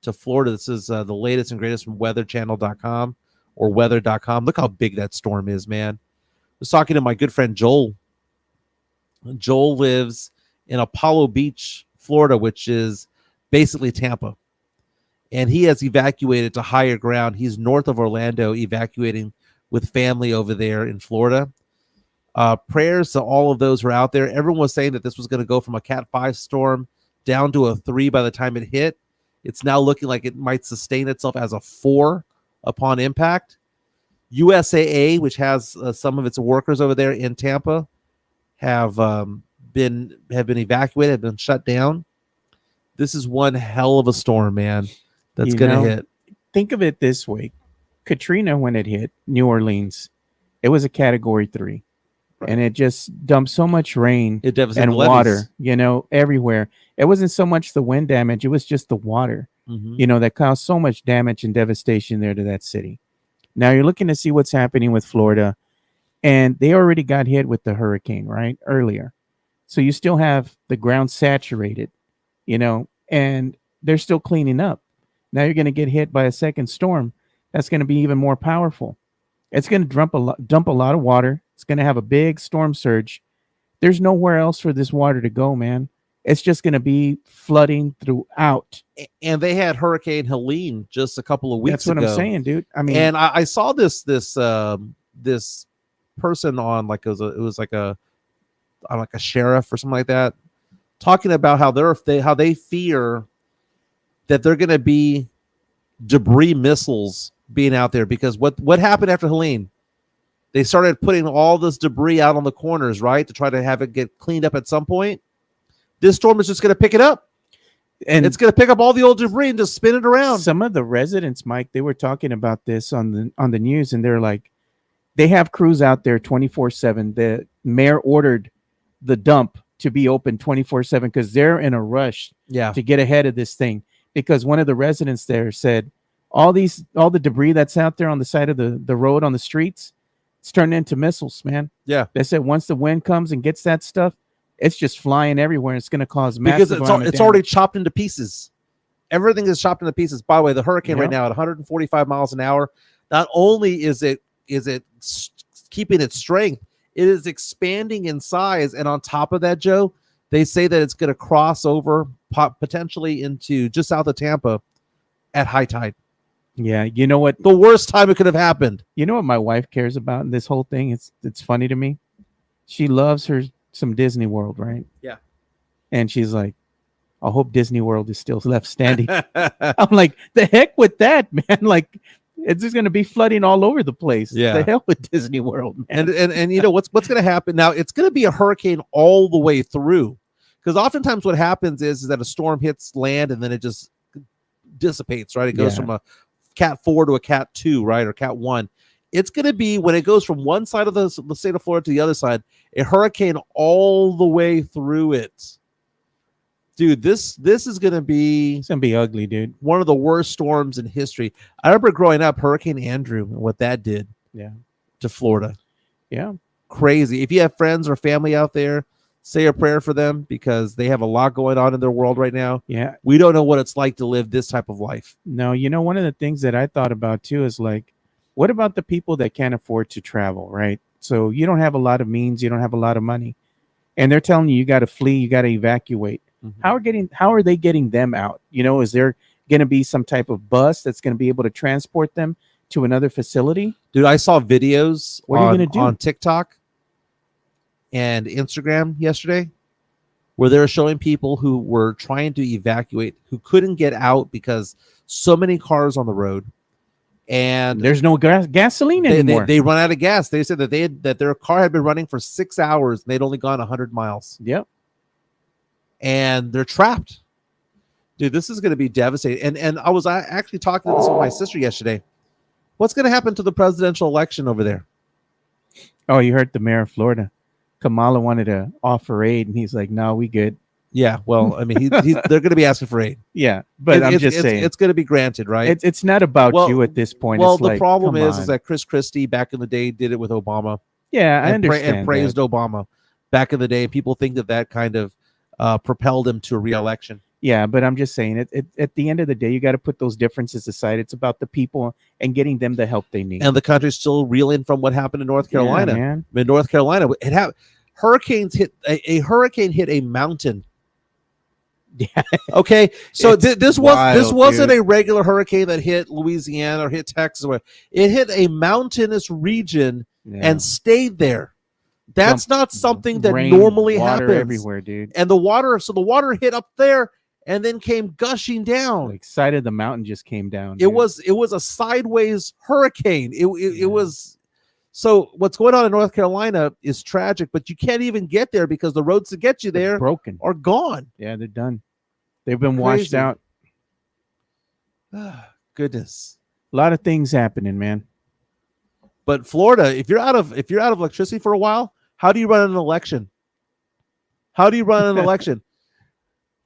to Florida. This is the latest and greatest from weatherchannel.com or weather.com. Look how big that storm is, man. I was talking to my good friend Joel. Joel lives in Apollo Beach, Florida, which is basically Tampa. And he has evacuated to higher ground. He's north of Orlando, evacuating with family over there in Florida. Prayers to all of those who are out there. Everyone was saying that this was going to go from a Cat 5 storm down to a 3 by the time it hit. It's now looking like it might sustain itself as a 4 upon impact. USAA, which has some of its workers over there in Tampa, have been evacuated, have been shut down. This is one hell of a storm, man. That's going to hit. Think of it this way. Katrina, when it hit New Orleans, it was a Category 3. Right. And it just dumped so much rain and water, everywhere. It wasn't so much the wind damage. It was just the water, that caused so much damage and devastation there to that city. Now you're looking to see what's happening with Florida. And they already got hit with the hurricane, right, earlier. So you still have the ground saturated, and they're still cleaning up. Now you're going to get hit by a second storm. That's going to be even more powerful. It's going to dump a lot of water. It's going to have a big storm surge. There's nowhere else for this water to go, man. It's just going to be flooding throughout. And they had Hurricane Helene just a couple of weeks ago. That's what I'm saying, dude. I mean, and I saw this person on like it was like a sheriff or something like that, talking about how they fear that they're going to be debris missiles being out there because what happened after Helene? They started putting all this debris out on the corners, right, to try to have it get cleaned up at some point. This storm is just going to pick it up, and it's going to pick up all the old debris and just spin it around. Some of the residents, Mike, they were talking about this on the news, and they're like, they have crews out there 24/7. The mayor ordered the dump to be open 24/7 because they're in a rush to get ahead of this thing. Because one of the residents there said, all the debris that's out there on the side of the road on the streets, it's turned into missiles, man. Yeah. They said once the wind comes and gets that stuff, it's just flying everywhere. It's going to cause massive because it's already chopped into pieces. Everything is chopped into pieces. By the way, the hurricane right now at 145 miles an hour, not only is it keeping its strength, it is expanding in size. And on top of that, Joe, they say that it's going to cross over potentially into just south of Tampa at high tide. Yeah, you know what? The worst time it could have happened. You know what my wife cares about in this whole thing? It's funny to me. She loves her some Disney World, right? Yeah. And she's like, I hope Disney World is still left standing. I'm like, the heck with that, man. Like, it's just going to be flooding all over the place. Yeah. The hell with Disney World, man. And you know what's going to happen now? It's going to be a hurricane all the way through, because oftentimes what happens is that a storm hits land and then it just dissipates, right? It goes from a Cat 4 to a Cat 2, right, or Cat 1. It's going to be, when it goes from one side of the state of Florida to the other side, a hurricane all the way through it. Dude, this is going to be... It's going to be ugly, dude. One of the worst storms in history. I remember growing up, Hurricane Andrew, and what that did to Florida. Yeah. Crazy. If you have friends or family out there, say a prayer for them, because they have a lot going on in their world right now. Yeah. We don't know what it's like to live this type of life. No, you know, one of the things that I thought about too is like, what about the people that can't afford to travel, right? So you don't have a lot of means, you don't have a lot of money, and they're telling you got to flee, you got to evacuate. Mm-hmm. How are they getting them out? You know, is there going to be some type of bus that's going to be able to transport them to another facility? Dude, I saw videos What are you going to do on TikTok and Instagram yesterday where they were showing people who were trying to evacuate, who couldn't get out because so many cars on the road, and there's no gasoline anymore. They run out of gas. They said that their car had been running for 6 hours and they'd only gone 100 miles. Yep. And they're trapped. Dude, this is going to be devastating. And I was actually talking to this with my sister yesterday. What's going to happen to the presidential election over there? Oh, you heard the mayor of Florida. Kamala wanted to offer aid, and he's like, no, we good. Yeah, well, I mean, they're going to be asking for aid. Yeah, but I'm just saying. It's going to be granted, right? It's not about you at this point. Well, it's the like, problem is that Chris Christie back in the day did it with Obama. Yeah, I understand. And praised Obama back in the day. People think that kind of propelled him to a re-election. Yeah, but I'm just saying, at the end of the day, you got to put those differences aside. It's about the people and getting them the help they need. And the country's still reeling from what happened in North Carolina. Yeah, man. In North Carolina, hurricanes hit a hurricane hit a mountain. Yeah. Okay. So this wasn't dude. a regular hurricane that hit Louisiana or hit Texas. It hit a mountainous region and stayed there. That's not something that normally happens everywhere, dude. And the water hit up there and then came gushing down. Like side of the mountain just came down. It was a sideways hurricane. It was. So what's going on in North Carolina is tragic, but you can't even get there because the roads to get you there are gone. Yeah, they're done. They've been washed out. Goodness. A lot of things happening, man. But Florida, if you're out of electricity for a while, how do you run an election?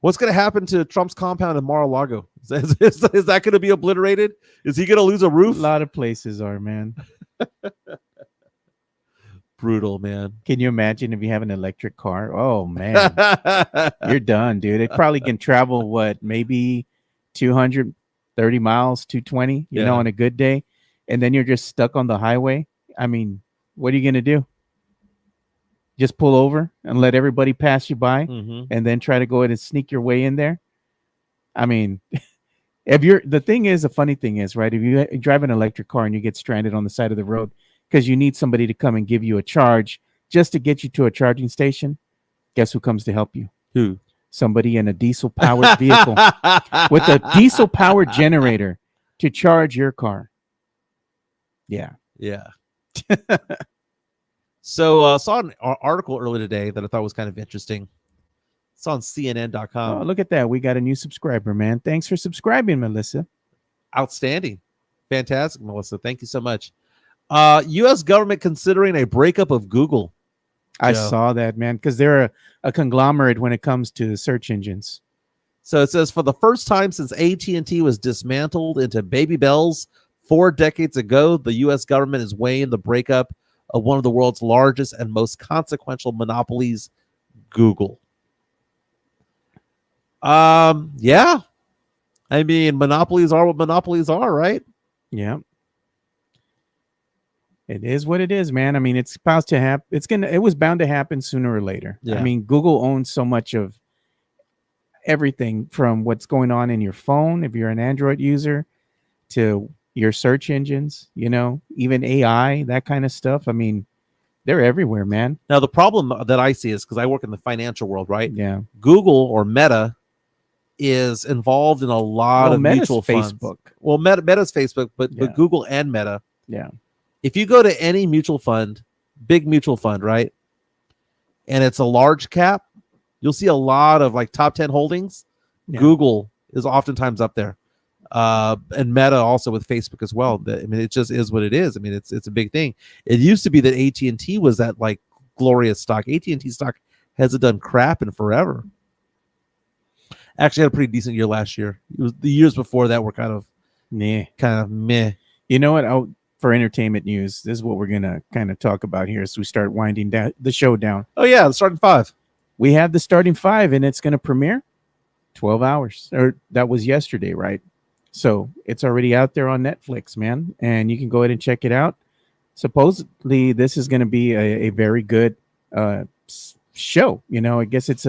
What's going to happen to Trump's compound in Mar-a-Lago? Is that going to be obliterated? Is he going to lose a roof? A lot of places are, man. Brutal, man. Can you imagine if you have an electric car? Oh, man. You're done, dude. It probably can travel, maybe 230 miles, 220, you know, on a good day. And then you're just stuck on the highway. I mean, what are you going to do? Just pull over and let everybody pass you by and then try to go ahead and sneak your way in there? I mean, the funny thing is, right, if you drive an electric car and you get stranded on the side of the road because you need somebody to come and give you a charge just to get you to a charging station, guess who comes to help you? Who? Somebody in a diesel-powered vehicle with a diesel-powered generator to charge your car. Yeah. Yeah. So I saw an article earlier today that I thought was kind of interesting. It's on CNN.com. Oh, look at that. We got a new subscriber, man. Thanks for subscribing, Melissa. Outstanding. Fantastic, Melissa. Thank you so much. U.S. government considering a breakup of Google. I saw that, man, because they're a conglomerate when it comes to search engines. So it says, for the first time since AT&T was dismantled into baby bells 4 decades ago, the U.S. government is weighing the breakup of one of the world's largest and most consequential monopolies, Google. Yeah. I mean, monopolies are what monopolies are, right? Yeah. It is what it is, man. I mean, it's about to happen. It was bound to happen sooner or later. Yeah. I mean, Google owns so much of everything from what's going on in your phone, if you're an Android user, to your search engines, even AI, that kind of stuff. I mean, they're everywhere, man. Now, the problem that I see is because I work in the financial world, right? Yeah. Google or Meta is involved in a lot of Meta's mutual funds. Facebook. Well, Meta's Facebook, but Yeah. Google and Meta. Yeah. If you go to any mutual fund, big mutual fund, right, and it's a large cap, you'll see a lot of like top 10 holdings. Yeah. Google is oftentimes up there. And Meta also with Facebook as well. I mean, it just is what it is. I mean, it's a big thing. It used to be that AT&T was that like glorious stock. AT&T stock hasn't done crap in forever. Actually had a pretty decent year last year. It was the years before that were kind of meh. You know what? For entertainment news, this is what we're gonna kind of talk about here as we start winding down the show down. Oh yeah, the starting five. We have the starting five, and it's gonna premiere 12 hours. Or that was yesterday, right? So it's already out there on Netflix, man, and you can go ahead and check it out. Supposedly, this is gonna be a very good show. I guess it's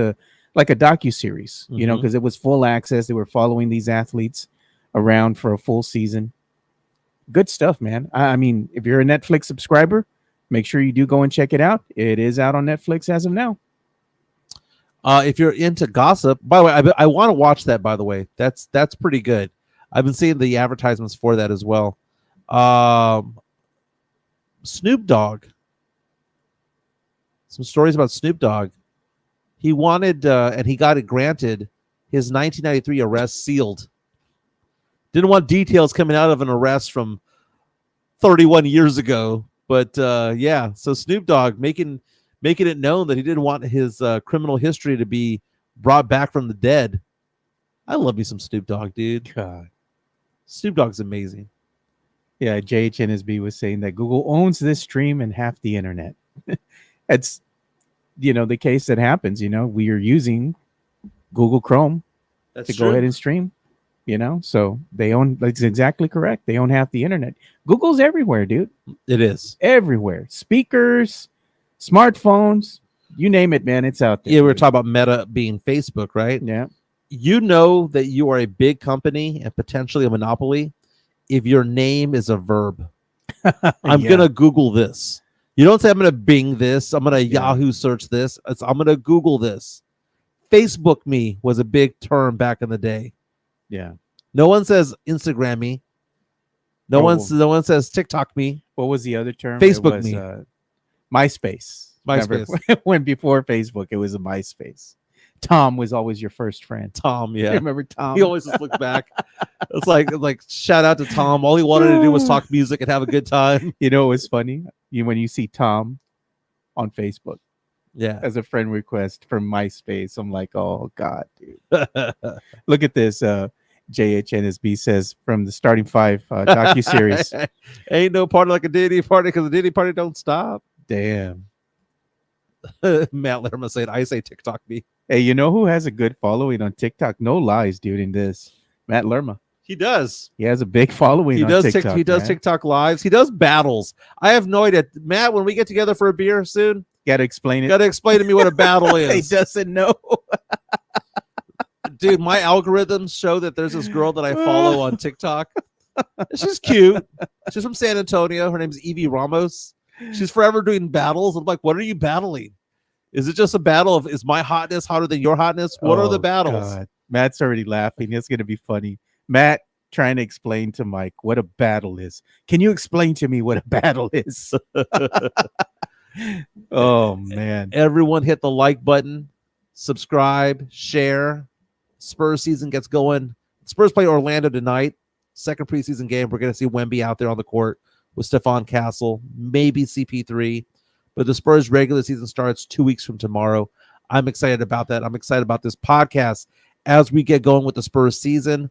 like a docuseries, because it was full access. They were following these athletes around for a full season. Good stuff, man. I mean, if you're a Netflix subscriber, make sure you do go and check it out. It is out on Netflix as of now. If you're into gossip, by the way, I want to watch that. By the way, that's pretty good. I've been seeing the advertisements for that as well. Snoop Dogg. Some stories about Snoop Dogg. He wanted, and he got it granted, his 1993 arrest sealed. Didn't want details coming out of an arrest from 31 years ago. But yeah, so Snoop Dogg making it known that he didn't want his criminal history to be brought back from the dead. I love me some Snoop Dogg, dude. God. Snoop Dogg's amazing. Yeah, JHNSB was saying that Google owns this stream and half the internet. It's, the case that happens. We are using Google Chrome That's to true. go ahead and stream. So they own. That's exactly correct. They own half the internet. Google's everywhere, dude. It is Everywhere. Speakers, smartphones, you name it, man. It's out there. Yeah, we were talking about Meta being Facebook, right? Yeah. You know that you are a big company and potentially a monopoly if your name is a verb. I'm Yeah. gonna Google this. You don't say I'm gonna Bing this. I'm gonna Yahoo search this. I'm gonna Google this. Facebook me was a big term back in the day. Yeah. No one says Instagram me. No one says TikTok me. What was the other term? Facebook it was, me. MySpace. MySpace. Remember, when before Facebook, it was a MySpace. Tom was always your first friend. Tom, yeah. Remember Tom? He always just looked back. It's like shout out to Tom. All he wanted to do was talk music and have a good time. It was funny? When you see Tom on Facebook Yeah. as a friend request from MySpace, I'm like, oh God, dude. Look at this. JHNSB says from the starting five docuseries. Ain't no party like a Diddy party because the Diddy party don't stop. Damn. Matt Letterman said, I say TikTok me. Hey, you know who has a good following on TikTok? No lies, dude, in this. Matt Lerma. He does. He has a big following on TikTok. He does man. TikTok lives. He does battles. I have no idea. Matt, when we get together for a beer soon, Got to explain it. got to explain to me what a battle He is. doesn't know. Dude, my algorithms show that there's this girl that I follow on TikTok. She's cute. She's from San Antonio. Her name's Evie Ramos. She's forever doing battles. I'm like, what are you battling? Is it just a battle of is my hotness hotter than your hotness? What are the battles? God. Matt's already laughing. It's going to be funny. Matt trying to explain to Mike what a battle is. Can you explain to me what a battle is? Oh, man. Everyone hit the like button, subscribe, share. Spurs season gets going. Spurs play Orlando tonight. Second preseason game. We're going to see Wemby out there on the court with Stefan Castle, maybe CP3. But the Spurs regular season starts 2 weeks from tomorrow. I'm excited about that. I'm excited about this podcast as we get going with the Spurs season.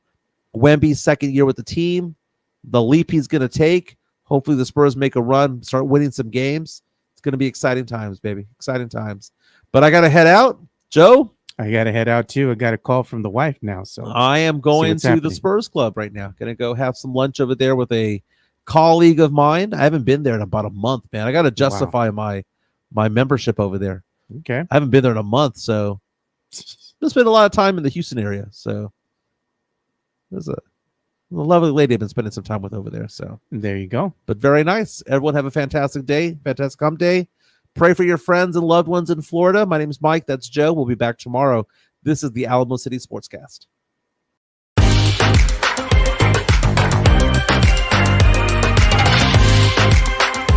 Wemby's second year with the team, the leap he's going to take. Hopefully the Spurs make a run, start winning some games. It's going to be exciting times, baby. Exciting times. But I got to head out. Joe? I got to head out too. I got a call from the wife now. So I am going to the Spurs Club right now. Going to go have some lunch over there with a colleague of mine. I haven't been there in about a month, man. I got to justify my membership over there. Okay. I haven't been there in a month, so I spent a lot of time in the Houston area, so there's a lovely lady I've been spending some time with over there. So there you go. But very nice. Everyone have a fantastic day, fantastic hump day. Pray for your friends and loved ones in Florida. My name is Mike. That's Joe. We'll be back tomorrow. This is the Alamo City Sportscast.